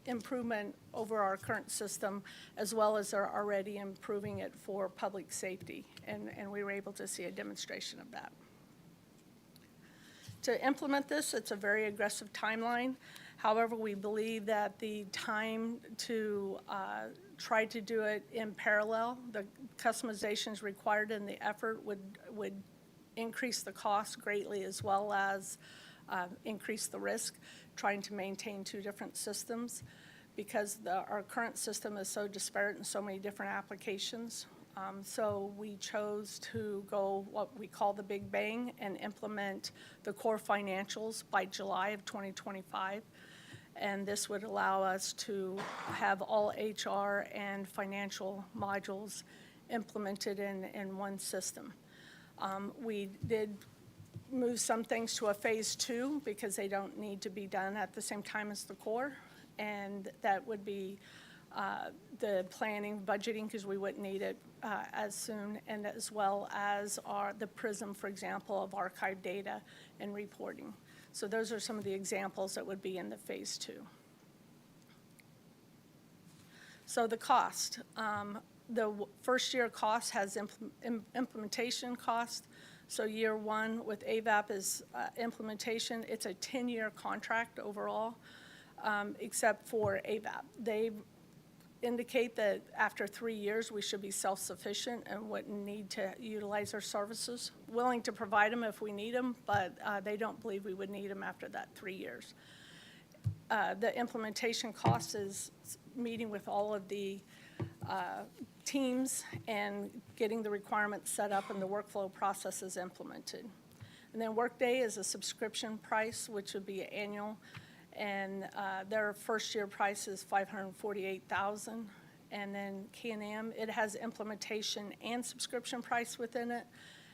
improvement over our current system, as well as are already improving it for public safety, and we were able to see a demonstration of that. To implement this, it's a very aggressive timeline. However, we believe that the time to try to do it in parallel, the customizations required and the effort would increase the cost greatly, as well as increase the risk, trying to maintain two different systems, because our current system is so disparate in so many different applications. So we chose to go what we call the Big Bang and implement the core financials by July of 2025. And this would allow us to have all HR and financial modules implemented in one system. We did move some things to a phase 2 because they don't need to be done at the same time as the core, and that would be the planning, budgeting, because we wouldn't need it as soon, and as well as the PRISM, for example, of archive data and reporting. So those are some of the examples that would be in the phase 2. So the cost. The first year cost has implementation cost. So year 1 with AVAP is implementation. It's a 10-year contract overall, except for AVAP. They indicate that after 3 years we should be self-sufficient and wouldn't need to utilize our services. Willing to provide them if we need them, but they don't believe we would need them after that 3 years. The implementation cost is meeting with all of the teams and getting the requirements set up and the workflow processes implemented. And then Workday is a subscription price, which would be annual, and their first year price is $548,000. And then K&M, it has implementation and subscription price within it,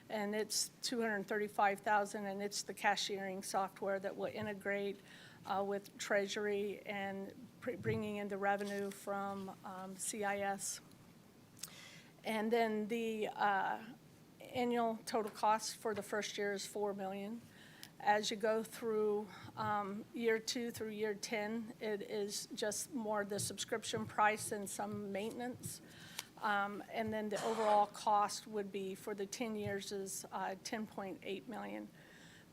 and it's $235,000, and it's the cashiering software that will integrate with Treasury and bringing in the revenue from CIS. And then the annual total cost for the first year is $4 million. As you go through year 2 through year 10, it is just more the subscription price and some maintenance. And then the overall cost would be for the 10 years is $10.8 million.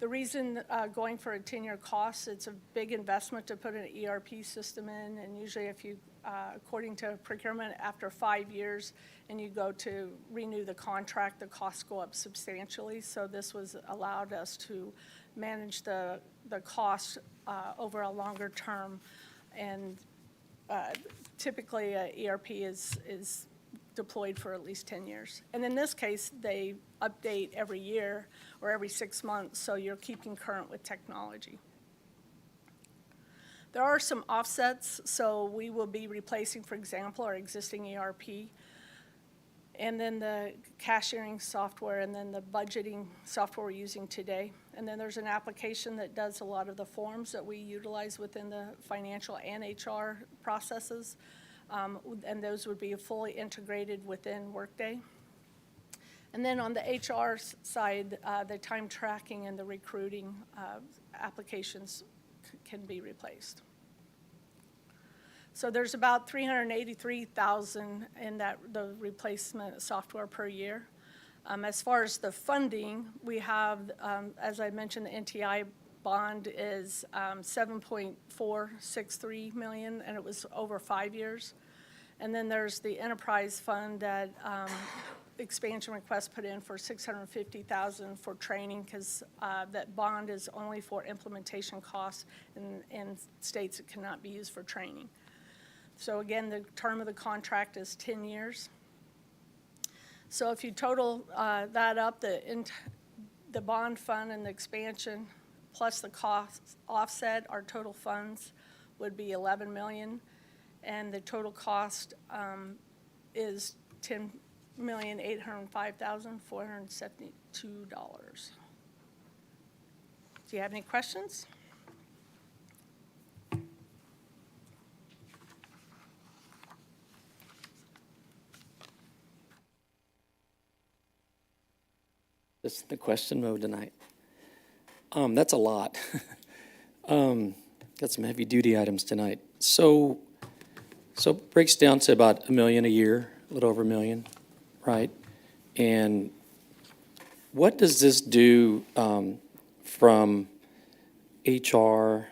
The reason going for a 10-year cost, it's a big investment to put an ERP system in, and usually if you, according to procurement, after 5 years and you go to renew the contract, the costs go up substantially. So this was allowed us to manage the cost over a longer term, and typically ERP is deployed for at least 10 years. And in this case, they update every year or every 6 months, so you're keeping current with technology. There are some offsets, so we will be replacing, for example, our existing ERP, and then the cashiering software, and then the budgeting software we're using today. And then there's an application that does a lot of the forms that we utilize within the financial and HR processes, and those would be fully integrated within Workday. And then on the HR side, the time tracking and the recruiting applications can be replaced. So there's about 383,000 in the replacement software per year. As far as the funding, we have, as I mentioned, the NTI bond is 7.463 million, and it was over 5 years. And then there's the enterprise fund that expansion request put in for 650,000 for training, because that bond is only for implementation costs in states it cannot be used for training. So again, the term of the contract is 10 years. So if you total that up, the bond fund and the expansion plus the cost offset, our total funds would be 11 million, and the total cost is $10,805,472. Do you have any questions? Just the question mode tonight. That's a lot. Got some heavy duty items tonight. So it breaks down to about $1 million a year, a little over $1 million, right? And what does this do from HR?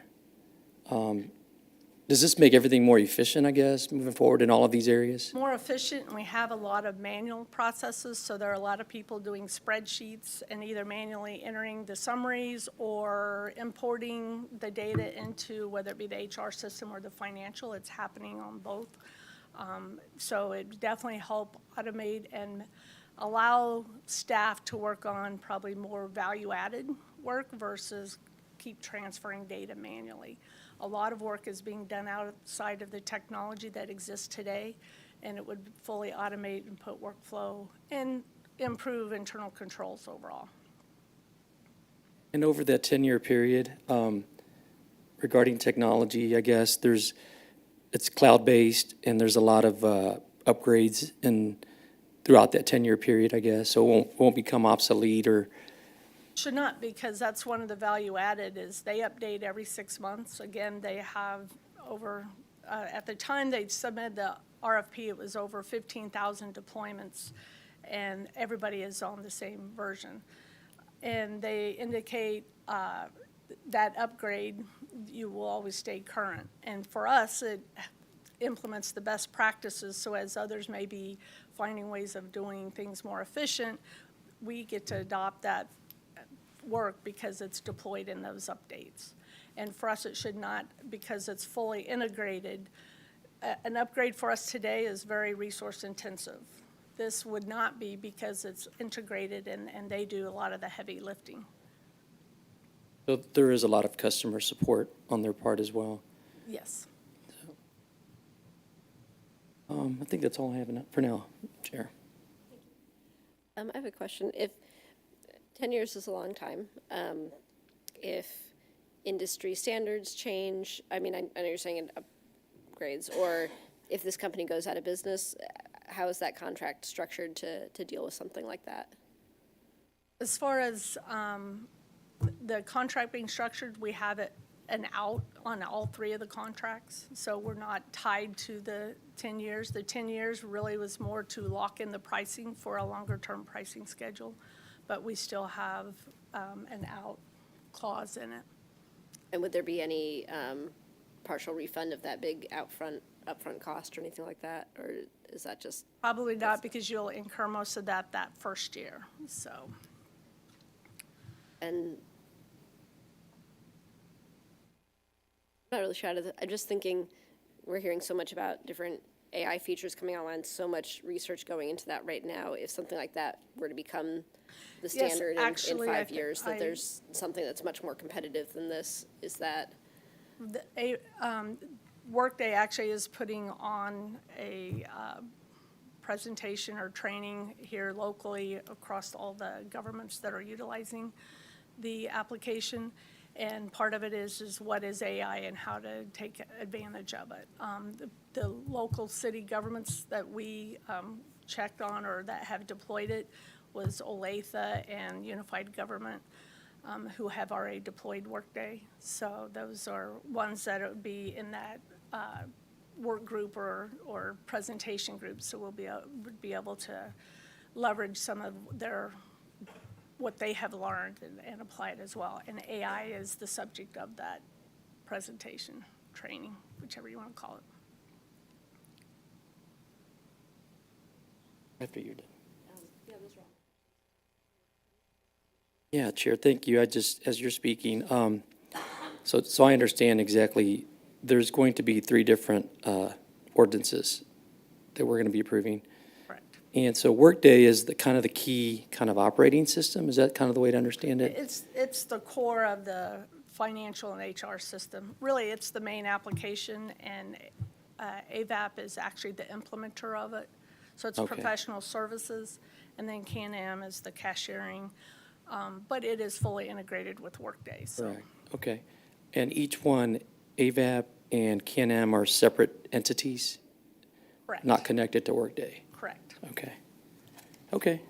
Does this make everything more efficient, I guess, moving forward in all of these areas? More efficient, and we have a lot of manual processes, so there are a lot of people doing spreadsheets and either manually entering the summaries or importing the data into, whether it be the HR system or the financial. It's happening on both. So it definitely help automate and allow staff to work on probably more value-added work versus keep transferring data manually. A lot of work is being done outside of the technology that exists today, and it would fully automate and put workflow and improve internal controls overall. And over that 10-year period, regarding technology, I guess it's cloud-based, and there's a lot of upgrades throughout that 10-year period, I guess, so it won't become obsolete or. Should not, because that's one of the value added is they update every 6 months. Again, they have over, at the time they submitted the RFP, it was over 15,000 deployments, and everybody is on the same version. And they indicate that upgrade, you will always stay current. And for us, it implements the best practices, so as others may be finding ways of doing things more efficient, we get to adopt that work because it's deployed in those updates. And for us, it should not, because it's fully integrated. An upgrade for us today is very resource intensive. This would not be because it's integrated and they do a lot of the heavy lifting. So there is a lot of customer support on their part as well. Yes. I think that's all I have for now, Chair. I have a question. If 10 years is a long time, if industry standards change, I mean, I know you're saying upgrades, or if this company goes out of business, how is that contract structured to deal with something like that? As far as the contract being structured, we have an out on all 3 of the contracts. So we're not tied to the 10 years. The 10 years really was more to lock in the pricing for a longer term pricing schedule, but we still have an out clause in it. And would there be any partial refund of that big upfront cost or anything like that? Or is that just? Probably not, because you'll incur most of that first year, so. And I'm not really sure. I'm just thinking, we're hearing so much about different AI features coming online, so much research going into that right now. If something like that were to become the standard in 5 years, that there's something that's much more competitive than this, is that? Workday actually is putting on a presentation or training here locally across all the governments that are utilizing the application. And part of it is what is AI and how to take advantage of it. The local city governments that we checked on or that have deployed it was Olathe and Unified Government, who have already deployed Workday. So those are ones that would be in that work group or presentation group. So we'll would be able to leverage some of what they have learned and apply it as well. And AI is the subject of that presentation, training, whichever you want to call it. After you're done. Yeah, Chair, thank you. I just, as you're speaking, so I understand exactly, there's going to be 3 different ordinances that we're going to be approving. Correct. And so Workday is the kind of the key kind of operating system. Is that kind of the way to understand it? It's the core of the financial and HR system. Really, it's the main application, and AVAP is actually the implementer of it. So it's Okay. professional services, and then Can-Am is the cashiering. But it is fully integrated with Workday. So. Right, okay. And each one, AVAP and Can-Am are separate entities? Correct. Not connected to Workday? Correct. Okay. Okay,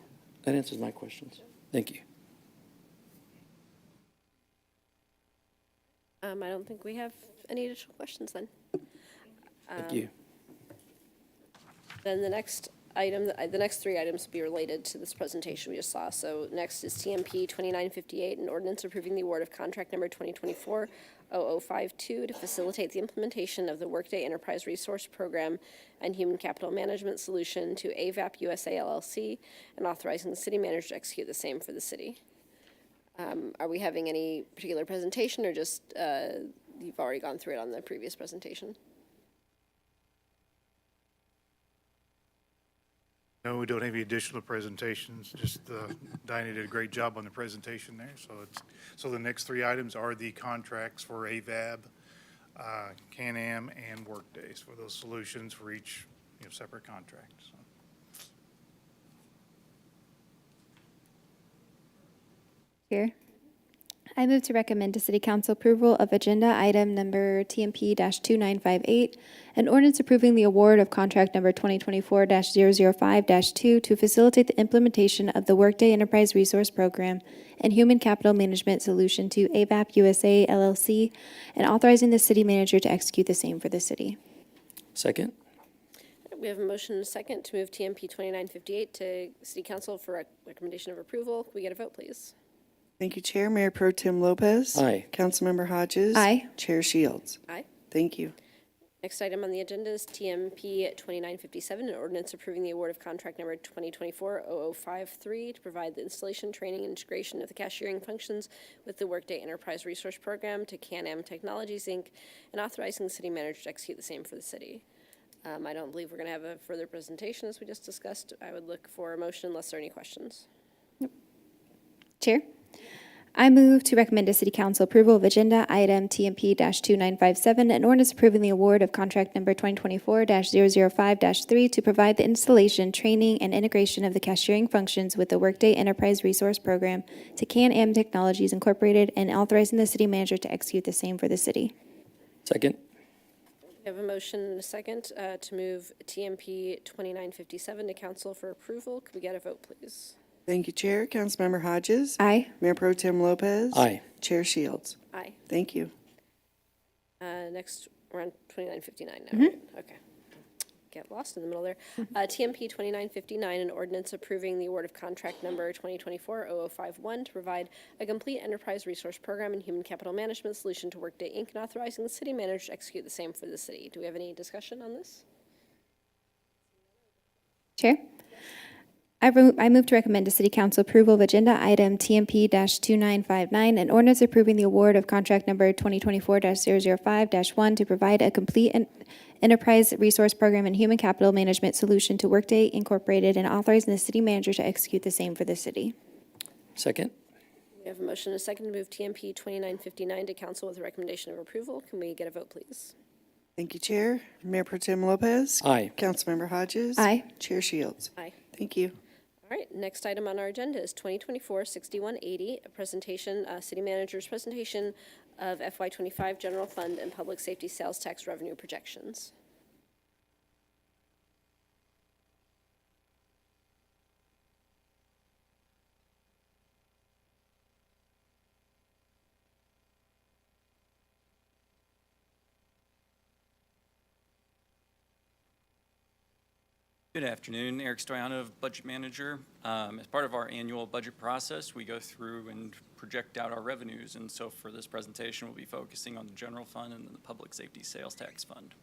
that answers my questions. Thank you. I don't think we have any additional questions then. Thank you. Then the next item, the next 3 items will be related to this presentation we just saw. So next is TMP 2958, an ordinance approving the award of contract number 2024-0052 to facilitate the implementation of the Workday Enterprise Resource Program and Human Capital Management Solution to AVAP USA LLC, and authorizing the city manager to execute the same for the city. Are we having any particular presentation, or just you've already gone through it on the previous presentation? No, we don't have any additional presentations, just Diana did a great job on the presentation there. So the next 3 items are the contracts for AVAB, Can-Am, and Workdays for those solutions for each separate contract. So. Here. I move to recommend to City Council approval of agenda item number TMP-2958, an ordinance approving the award of contract number 2024-005-2 to facilitate the implementation of the Workday Enterprise Resource Program and Human Capital Management Solution to AVAP USA LLC, and authorizing the city manager to execute the same for the city. Second? We have a motion and a second to move TMP 2958 to City Council for recommendation of approval. Can we get a vote, please? Thank you, Chair. Mayor Pro Tem Lopez. Aye. Councilmember Hodges. Aye. Chair Shields. Aye. Thank you. Next item on the agenda is TMP 2957, an ordinance approving the award of contract number 2024-0053 to provide the installation, training, and integration of the cashiering functions with the Workday Enterprise Resource Program to Can-Am Technologies, Inc., and authorizing the city manager to execute the same for the city. I don't believe we're going to have a further presentation as we just discussed. I would look for a motion unless there are any questions. Chair. I move to recommend to City Council approval of agenda item TMP-2957, an ordinance approving the award of contract number 2024-005-3 to provide the installation, training, and integration of the cashiering functions with the Workday Enterprise Resource Program to Can-Am Technologies Incorporated, and authorizing the city manager to execute the same for the city. Second? We have a motion and a second to move TMP 2957 to council for approval. Could we get a vote, please? Thank you, Chair. Councilmember Hodges. Aye. Mayor Pro Tem Lopez. Aye. Chair Shields. Aye. Thank you. Next, we're on 2959 now, right? Okay. Get lost in the middle there. TMP 2959, an ordinance approving the award of contract number 2024-0051 to provide a complete enterprise resource program and human capital management solution to Workday, Inc., and authorizing the city manager to execute the same for the city. Do we have any discussion on this? Chair. I move to recommend to City Council approval of agenda item TMP-2959, an ordinance approving the award of contract number 2024-005-1 to provide a complete enterprise resource program and human capital management solution to Workday Incorporated, and authorizing the city manager to execute the same for the city. Second? We have a motion and a second to move TMP 2959 to council with a recommendation of approval. Can we get a vote, please? Thank you, Chair. Mayor Pro Tem Lopez. Aye. Councilmember Hodges. Aye. Chair Shields. Aye. Thank you. All right, next item on our agenda is 2024-6180, a presentation, city manager's presentation of FY25 general fund and public safety sales tax revenue projections. Good afternoon, Eric Stoyanov, Budget Manager. As part of our annual budget process, we go through and project out our revenues, and so for this presentation, we'll be focusing on the general fund and the public safety sales tax fund.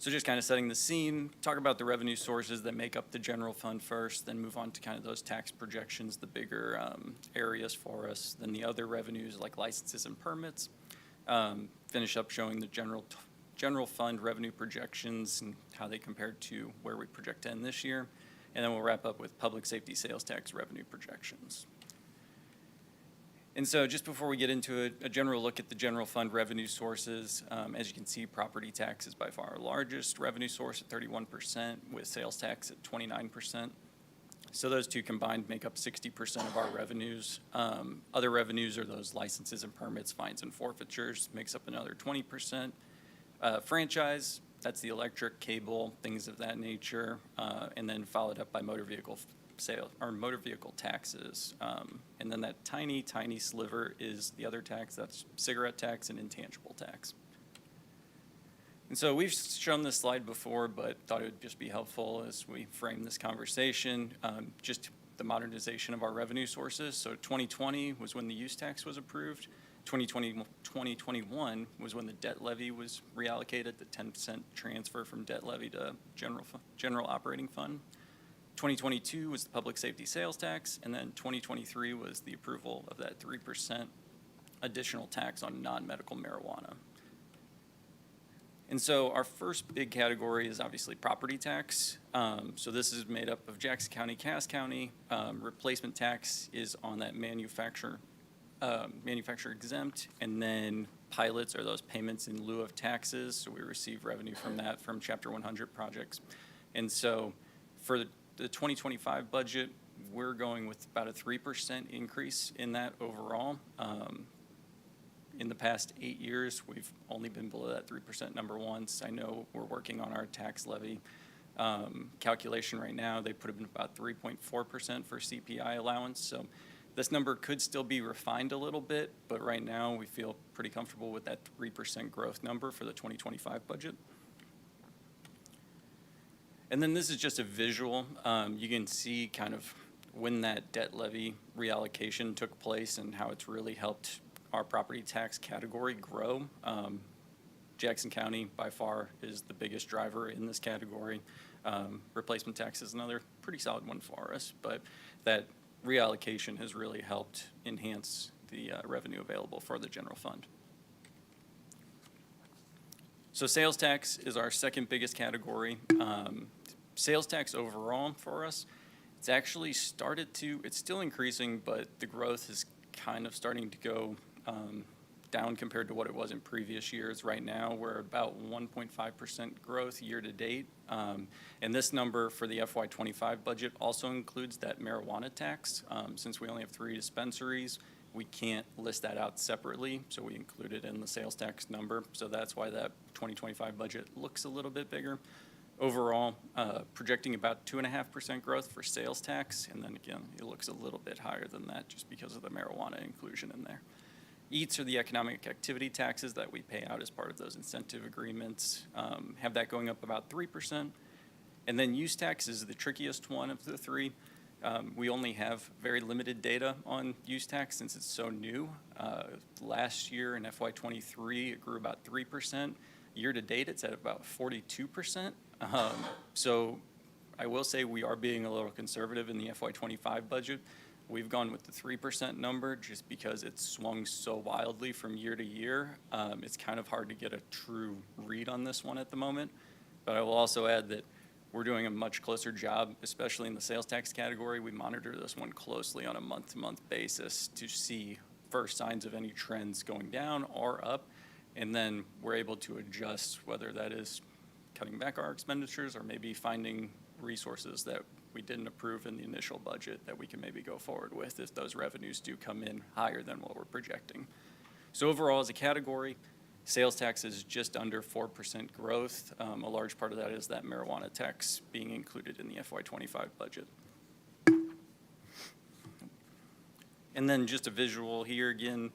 So just kind of setting the scene, talk about the revenue sources that make up the general fund first, then move on to kind of those tax projections, the bigger areas for us, then the other revenues like licenses and permits. Finish up showing the general fund revenue projections and how they compare to where we project to end this year. And then we'll wrap up with public safety sales tax revenue projections. And so just before we get into a general look at the general fund revenue sources, as you can see, property tax is by far our largest revenue source at 31%, with sales tax at 29%. So those two combined make up 60% of our revenues. Other revenues are those licenses and permits, fines and forfeitures, makes up another 20%. Franchise, that's the electric, cable, things of that nature, and then followed up by motor vehicle sales or motor vehicle taxes. And then that tiny sliver is the other tax, that's cigarette tax and intangible tax. And so we've shown this slide before, but thought it would just be helpful as we frame this conversation, just the modernization of our revenue sources. So 2020 was when the use tax was approved. 2021 was when the debt levy was reallocated, the 10% transfer from debt levy to general operating fund. 2022 was the public safety sales tax, and then 2023 was the approval of that 3% additional tax on non-medical marijuana. And so our first big category is obviously property tax. So this is made up of Jackson County, Cass County. Replacement tax is on that manufacturer exempt, and then pilots are those payments in lieu of taxes. So we receive revenue from that from Chapter 100 projects. And so for the 2025 budget, we're going with about a 3% increase in that overall. In the past 8 years, we've only been below that 3% number once. I know we're working on our tax levy calculation right now. They put it in about 3.4% for CPI allowance. So this number could still be refined a little bit, but right now we feel pretty comfortable with that 3% growth number for the 2025 budget. And then this is just a visual. You can see kind of when that debt levy reallocation took place and how it's really helped our property tax category grow. Jackson County by far is the biggest driver in this category. Replacement tax is another pretty solid one for us, but that reallocation has really helped enhance the revenue available for the general fund. So sales tax is our second biggest category. Sales tax overall for us, it's actually it's still increasing, but the growth is kind of starting to go down compared to what it was in previous years. Right now, we're about 1.5% growth year to date. And this number for the FY25 budget also includes that marijuana tax. Since we only have 3 dispensaries, we can't list that out separately, so we include it in the sales tax number. So that's why that 2025 budget looks a little bit bigger. Overall, projecting about 2.5% growth for sales tax, and then again, it looks a little bit higher than that just because of the marijuana inclusion in there. EATs are the economic activity taxes that we pay out as part of those incentive agreements, have that going up about 3%. And then use tax is the trickiest one of the 3. We only have very limited data on use tax since it's so new. Last year in FY23, it grew about 3%. Year to date, it's at about 42%. So I will say we are being a little conservative in the FY25 budget. We've gone with the 3% number just because it's swung so wildly from year to year. It's kind of hard to get a true read on this one at the moment. But I will also add that we're doing a much closer job, especially in the sales tax category. We monitor this one closely on a month-to-month basis to see first signs of any trends going down or up. And then we're able to adjust whether that is cutting back our expenditures or maybe finding resources that we didn't approve in the initial budget that we can maybe go forward with if those revenues do come in higher than what we're projecting. So overall, as a category, sales tax is just under 4% growth. A large part of that is that marijuana tax being included in the FY25 budget. And then just a visual here again,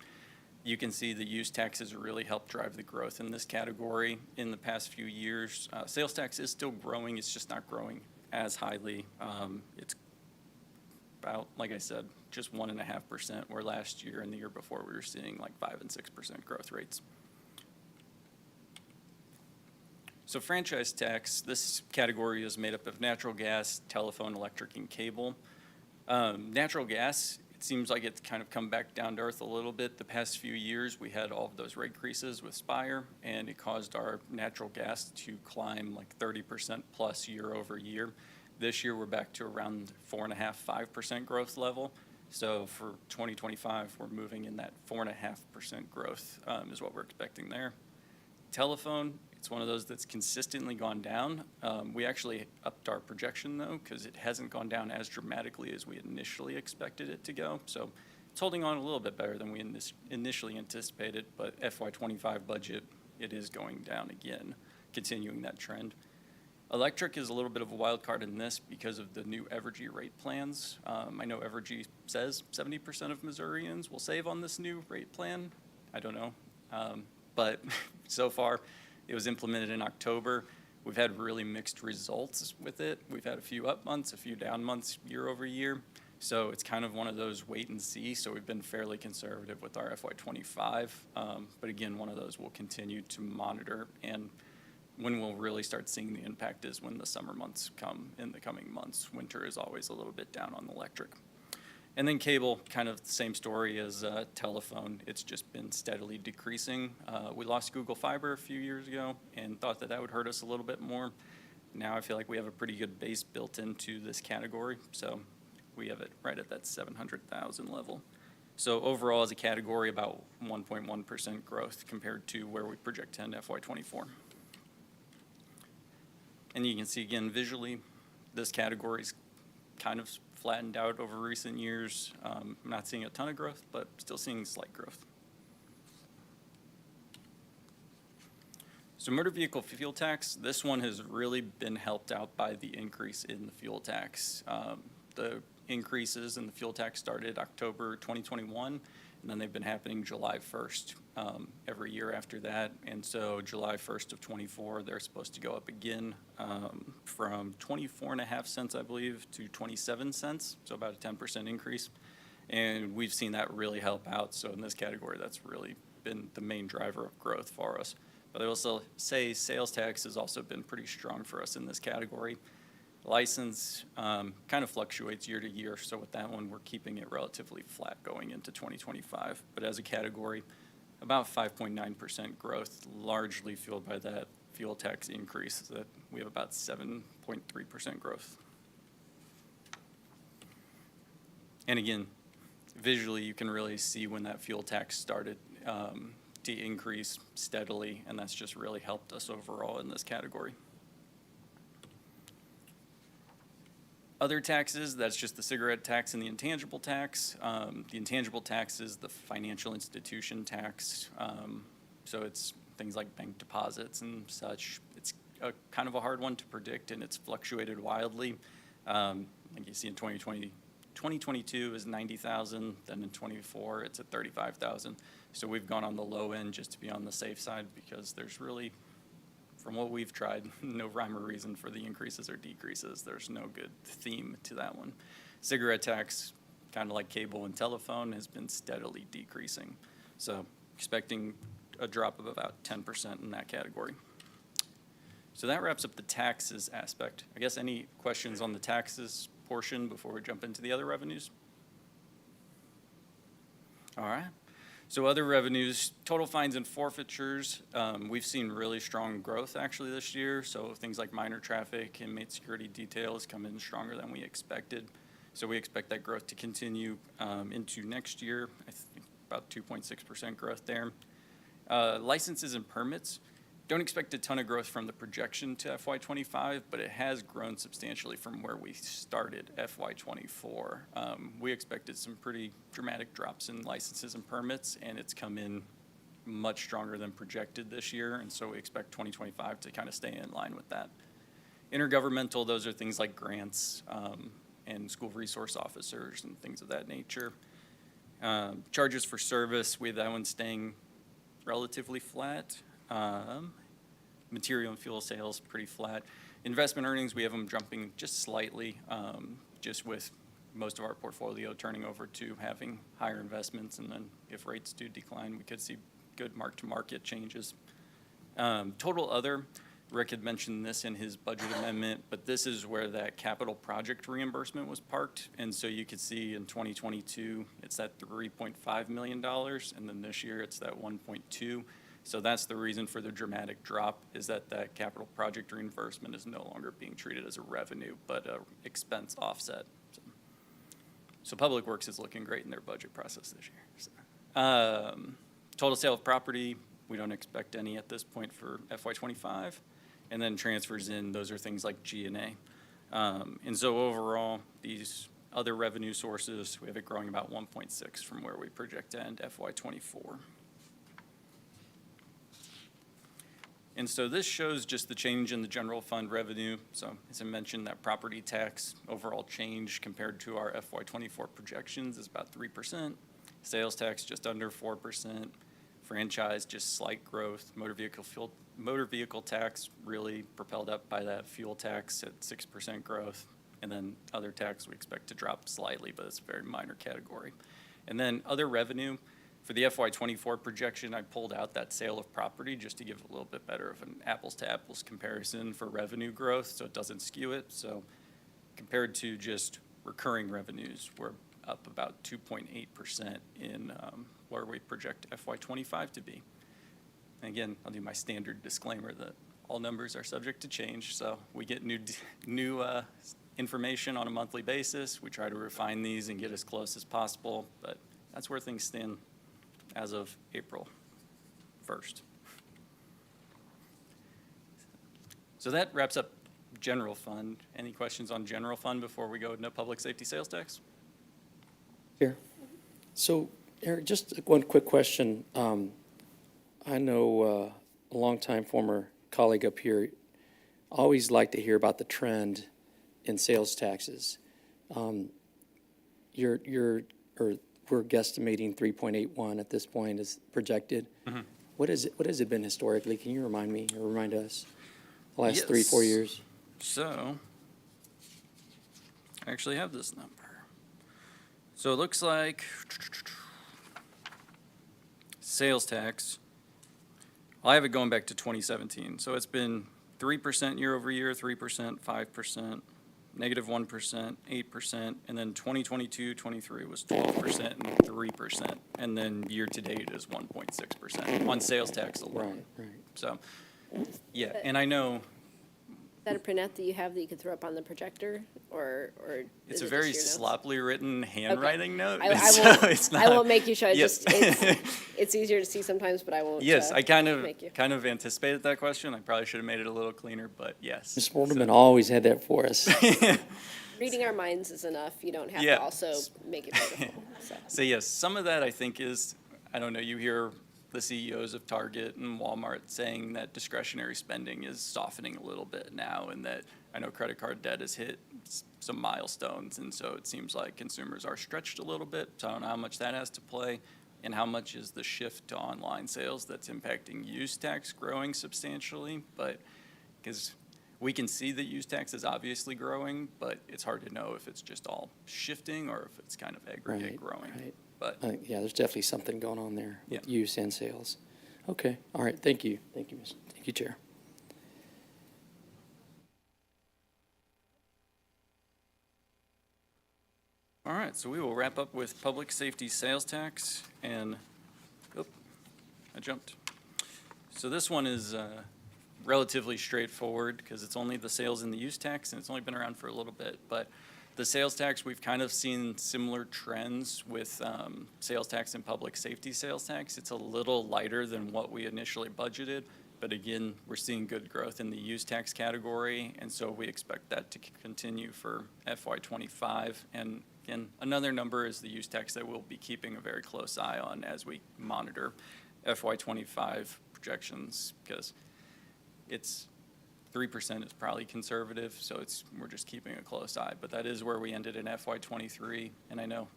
You can see the use tax has really helped drive the growth in this category in the past few years. Sales tax is still growing, it's just not growing as highly. It's about, like I said, just 1.5%, where last year and the year before we were seeing like 5 and 6% growth rates. So franchise tax, this category is made up of natural gas, telephone, electric, and cable. Natural gas, it seems like it's kind of come back down to earth a little bit. The past few years, we had all of those rate increases with Spire, and it caused our natural gas to climb like 30% plus year over year. This year, we're back to around 4.5%, 5% growth level. So for 2025, we're moving in that 4.5% growth is what we're expecting there. Telephone, it's one of those that's consistently gone down. We actually upped our projection, though, because it hasn't gone down as dramatically as we initially expected it to go. So it's holding on a little bit better than we initially anticipated, but FY25 budget, it is going down again, continuing that trend. Electric is a little bit of a wild card in this because of the new Evergy rate plans. I know Evergy says 70% of Missourians will save on this new rate plan. I don't know, but so far, it was implemented in October. We've had really mixed results with it. We've had a few up months, a few down months year over year. So it's kind of one of those wait and see. So we've been fairly conservative with our FY25. But again, one of those we'll continue to monitor. And when we'll really start seeing the impact is when the summer months come in the coming months. Winter is always a little bit down on the electric. And then cable, kind of the same story as telephone. It's just been steadily decreasing. We lost Google Fiber a few years ago and thought that that would hurt us a little bit more. Now I feel like we have a pretty good base built into this category. So we have it right at that 700,000 level. So overall, as a category, about 1.1% growth compared to where we project to end FY24. And you can see again visually, this category's kind of flattened out over recent years. I'm not seeing a ton of growth, but still seeing slight growth. So motor vehicle fuel tax, this one has really been helped out by the increase in the fuel tax. The increases in the fuel tax started October 2021, and then they've been happening July 1st every year after that. And so July 1st of 24, they're supposed to go up again from 24.5 cents, I believe, to 27 cents, so about a 10% increase. And we've seen that really help out. So in this category, that's really been the main driver of growth for us. But I will also say sales tax has also been pretty strong for us in this category. License kind of fluctuates year to year, so with that one, we're keeping it relatively flat going into 2025. But as a category, about 5.9% growth, largely fueled by that fuel tax increase, that we have about 7.3% growth. And again, visually, you can really see when that fuel tax started to increase steadily, and that's just really helped us overall in this category. Other taxes, that's just the cigarette tax and the intangible tax. The intangible tax is the financial institution tax. So it's things like bank deposits and such. It's kind of a hard one to predict, and it's fluctuated wildly. Like you see in 2022 is 90,000, then in 24 it's at 35,000. So we've gone on the low end just to be on the safe side because there's really, from what we've tried, no rhyme or reason for the increases or decreases. There's no good theme to that one. Cigarette tax, kind of like cable and telephone, has been steadily decreasing. So expecting a drop of about 10% in that category. So that wraps up the taxes aspect. I guess any questions on the taxes portion before we jump into the other revenues? All right. So other revenues, total fines and forfeitures, we've seen really strong growth actually this year. So things like minor traffic, inmate security details come in stronger than we expected. So we expect that growth to continue into next year. I think about 2.6% growth there. Licenses and permits, don't expect a ton of growth from the projection to FY25, but it has grown substantially from where we started FY24. We expected some pretty dramatic drops in licenses and permits, and it's come in much stronger than projected this year, and so we expect 2025 to kind of stay in line with that. Intergovernmental, those are things like grants and school resource officers and things of that nature. Charges for service, we have that one staying relatively flat. Material and fuel sales, pretty flat. Investment earnings, we have them jumping just slightly, just with most of our portfolio turning over to having higher investments, and then if rates do decline, we could see good mark-to-market changes. Total other, Rick had mentioned this in his budget amendment, but this is where that capital project reimbursement was parked. And so you could see in 2022, it's that $3.5 million, and then this year it's that 1.2. So that's the reason for the dramatic drop, is that that capital project reimbursement is no longer being treated as a revenue, but a expense offset. So Public Works is looking great in their budget process this year. So, total sale of property, we don't expect any at this point for FY25. And then transfers in, those are things like G&A. And so overall, these other revenue sources, we have it growing about 1.6 from where we project to end FY24. And so this shows just the change in the general fund revenue. So as I mentioned, that property tax overall change compared to our FY24 projections is about 3%. Sales tax just under 4%. Franchise, just slight growth. Motor vehicle tax really propelled up by that fuel tax at 6% growth. And then other tax we expect to drop slightly, but it's a very minor category. And then other revenue, for the FY24 projection, I pulled out that sale of property just to give a little bit better of an apples to apples comparison for revenue growth, so it doesn't skew it. So compared to just recurring revenues, we're up about 2.8% in where we project FY25 to be. And again, I'll do my standard disclaimer that all numbers are subject to change. So we get new information on a monthly basis. We try to refine these and get as close as possible, but that's where things stand as of April 1st. So that wraps up general fund. Any questions on general fund before we go into public safety sales tax? Here. So, Eric, just one quick question. I know a longtime former colleague up here always liked to hear about the trend in sales taxes. We're guesstimating 3.81 at this point is projected. Mm-hmm. What has it been historically? Can you remind me or remind us the last 3-4 years? So I actually have this number. So it looks like sales tax, I have it going back to 2017. So it's been 3% year over year, 3%, 5%, negative 1%, 8%, and then 2022-23 was 12% and 3%, and then year to date is 1.6% on sales tax alone. Right. So, yeah, and I know Is that a printout that you have that you could throw up on the projector, or it's is a it very just your notes? sloppily written handwriting note. I won't make you show it. Yes. It's easier to see sometimes, but I won't. Yes, I kind of make you. anticipated that question. I probably should have made it a little cleaner, but yes. Ms. Mortimer always had that for us. Reading our minds is enough. You don't have Yeah. to also make it beautiful. So yes, some of that I think is, I don't know, you hear the CEOs of Target and Walmart saying that discretionary spending is softening a little bit now, and that I know credit card debt has hit some milestones, and so it seems like consumers are stretched a little bit. So I don't know how much that has to play, and how much is the shift to online sales that's impacting use tax growing substantially. But because we can see that use tax is obviously growing, but it's hard to know if it's just all shifting or if it's kind of aggregate growing. Right. But yeah, there's definitely something going on there with Yeah. use and sales. Okay, all right, thank you. Thank you, Thank you, Chair. all right, so we will wrap up with public safety sales tax, and I jumped. So this one is relatively straightforward because it's only the sales and the use tax, and it's only been around for a little bit. But the sales tax, we've kind of seen similar trends with sales tax and public safety sales tax. It's a little lighter than what we initially budgeted, but again, we're seeing good growth in the use tax category, and so we expect that to continue for FY25. And again, another number is the use tax that we'll be keeping a very close eye on as we monitor FY25 projections, because it's 3% is probably conservative, so we're just keeping a close eye. But that is where we ended in FY23, and I know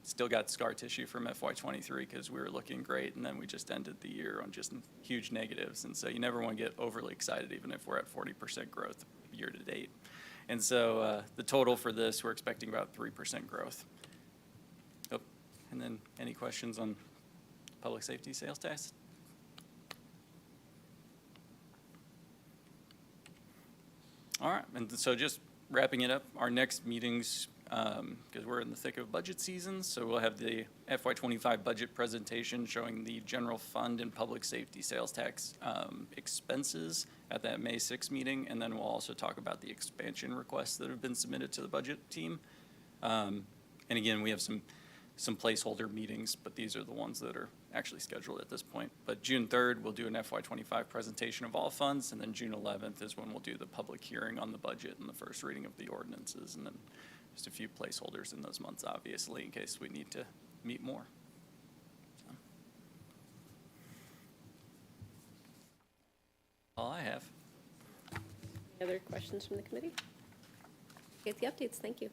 still got scar tissue from FY23 because we were looking great, and then we just ended the year on just huge negatives. And so you never want to get overly excited, even if we're at 40% growth year to date. And so the total for this, we're expecting about 3% growth. Oh, and then any questions on public safety sales tax? All right, and so just wrapping it up, our next meetings, because we're in the thick of budget season, so we'll have the FY25 budget presentation showing the general fund and public safety sales tax expenses at that May 6th meeting, and then we'll also talk about the expansion requests that have been submitted to the budget team. And again, we have some placeholder meetings, but these are the ones that are actually scheduled at this point. But June 3rd, we'll do an FY25 presentation of all funds, and then June 11th is when we'll do the public hearing on the budget and the first reading of the ordinances, and then just a few placeholders in those months, obviously, in case we need to meet more. So. All I have. Any other questions from the committee? Get the updates, thank you.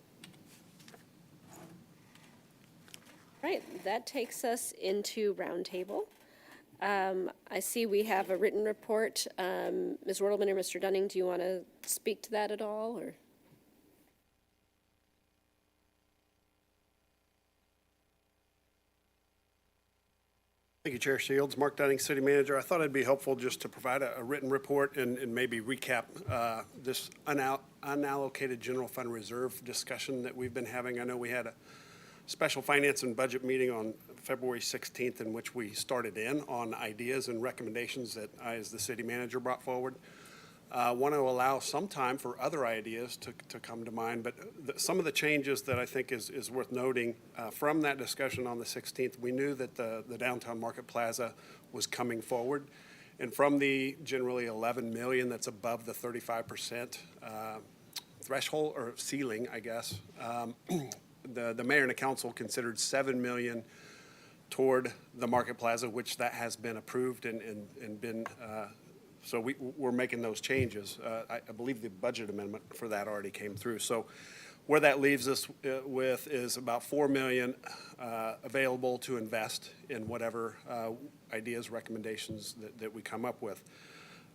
All right, that takes us into roundtable. I see we have a written report. Ms. Wortelman or Mr. Dunning, do you want to speak to that at all, or? Thank you, Chair Shields. Mark Dunning, City Manager. I thought it'd be helpful just to provide a written report and maybe recap this unallocated general fund reserve discussion that we've been having. I know we had a special finance and budget meeting on February 16th in which we started in on ideas and recommendations that I, as the City Manager, brought forward. Want to allow some time for other ideas to come to mind, but some of the changes that I think is worth noting from that discussion on the 16th, we knew that the downtown market plaza was coming forward, and from the generally 11 million that's above the 35% threshold or ceiling, I guess, the mayor and the council considered 7 million toward the market plaza, which that has been approved and been so we're making those changes. I believe the budget amendment for that already came through. So where that leaves us with is about 4 million available to invest in whatever ideas, recommendations that we come up with.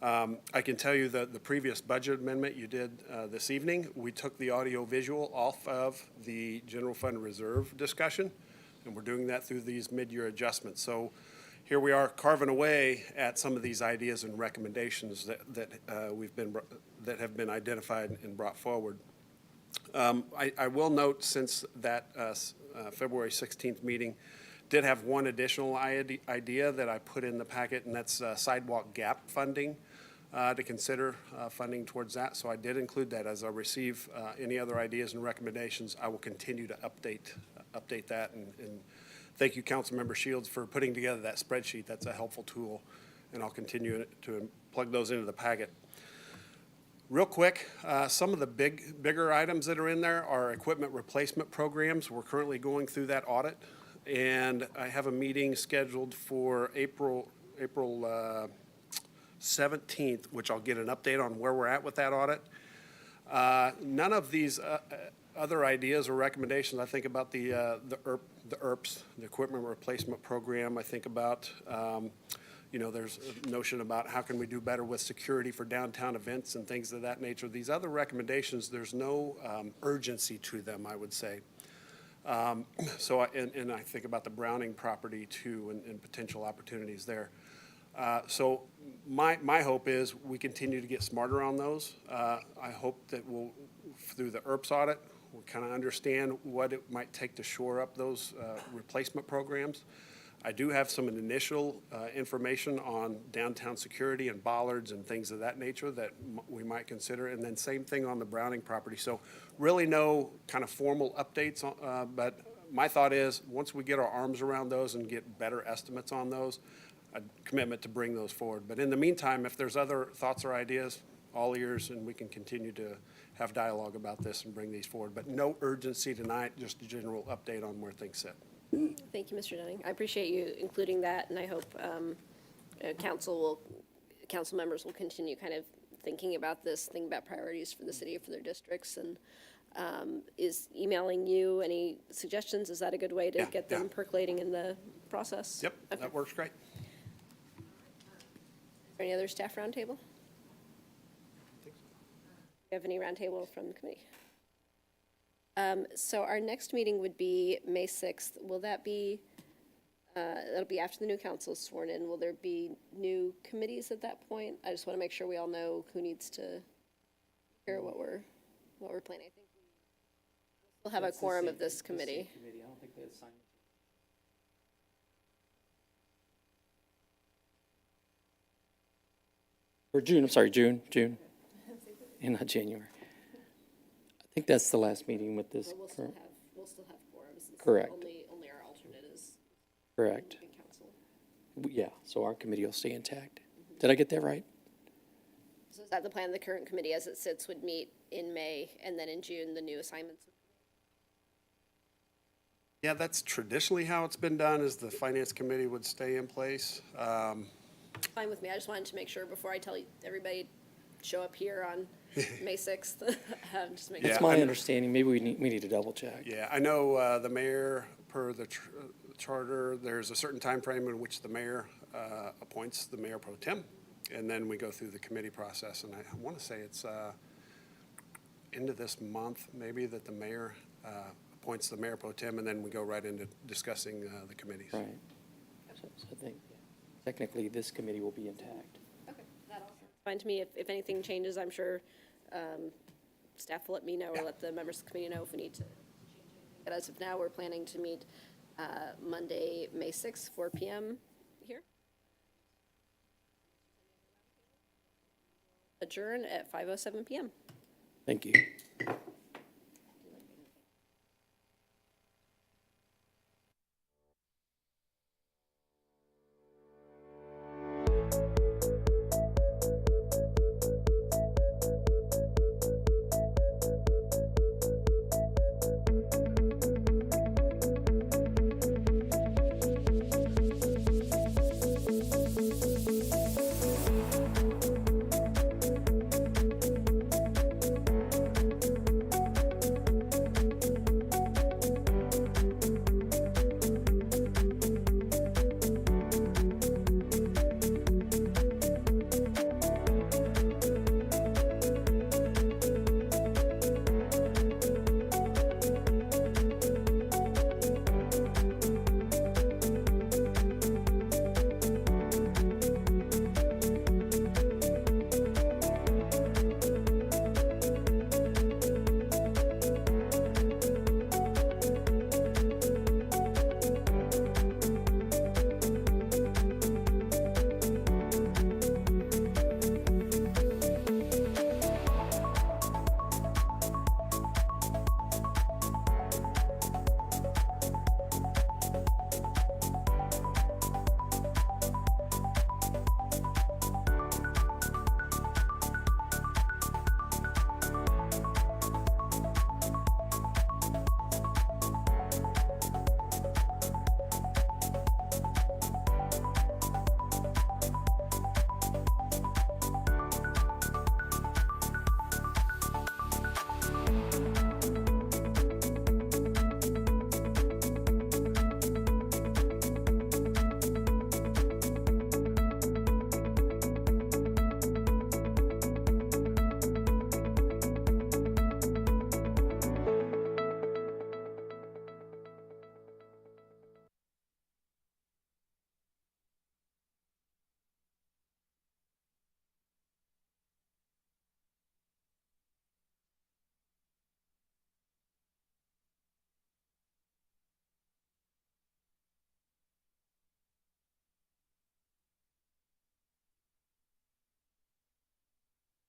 I can tell you that the previous budget amendment you did this evening, we took the audio visual off of the general fund reserve discussion, and we're doing that through these mid-year adjustments. So here we are carving away at some of these ideas and recommendations that have been identified and brought forward. I will note, since that February 16th meeting, did have one additional idea that I put in the packet, and that's sidewalk gap funding, to consider funding towards that. So I did include that. As I receive any other ideas and recommendations, I will continue to update that, and thank you, Councilmember Shields, for putting together that spreadsheet. That's a helpful tool, and I'll continue to plug those into the packet. Real quick, some of the bigger items that are in there are equipment replacement programs. We're currently going through that audit, and I have a meeting scheduled for April 17th, which I'll get an update on where we're at with that audit. None of these other ideas or recommendations. I think about the ERPs, the Equipment Replacement Program. I think about, there's a notion about how can we do better with security for downtown events and things of that nature. These other recommendations, there's no urgency to them, I would say. So I think about the Browning property too, and potential opportunities there. So my hope is we continue to get smarter on those. I hope that we'll, through the ERPS audit, we'll kind of understand what it might take to shore up those replacement programs. I do have some initial information on downtown security and bollards and things of that nature that we might consider, and then same thing on the Browning property. So really no kind of formal updates, but my thought is once we get our arms around those and get better estimates on those, a commitment to bring those forward. But in the meantime, if there's other thoughts or ideas, all ears, and we can continue to have dialogue about this and bring these forward. But no urgency tonight, just a general update on where things sit. Thank you, Mr. Dunning. I appreciate you including that, and I hope council members will continue kind of thinking about this, thinking about priorities for the city, for their districts, and is emailing you any suggestions. Is that a good way to Yeah, get them yeah. percolating in the process? Yep, Okay. that works great. Is there any other staff roundtable? Do you have any roundtable from the committee? So our next meeting would be May 6th. Will that be, that'll be after the new council is sworn in. Will there be new committees at that point? I just want to make sure we all know who needs to hear what we're planning. I think we'll have a quorum of this committee. I don't think they assigned. Or June, I'm sorry, June, and not January. I think that's the last meeting with this. We'll still have quorums. Since Correct. Only our alternate is Correct. in council. Yeah, so our committee will stay intact. Did I get that right? So is that the plan? The current committee as it sits would meet in May, and then in June, the new assignments? Yeah, that's traditionally how it's been done, is the finance committee would stay in place. Fine with me. I just wanted to make sure before I tell everybody, show up here on May 6th. Just make Yeah, That's my understanding. Maybe we need to double check. Yeah, I know the mayor, per the charter, there's a certain time frame in which the mayor appoints the mayor pro tem, and then we go through the committee process. And I want to say it's end of this month, maybe, that the mayor appoints the mayor pro tem, and then we go right into discussing the committees. Right. So I think technically this committee will be intact. Okay, that all sounds fine to me. If anything changes, I'm sure staff will let me know or let the members of the committee know if we need to change anything. But as of now, we're planning to meet Monday, May 6th, 4 p.m. here. Adjourn at 5:07 p.m. Thank you.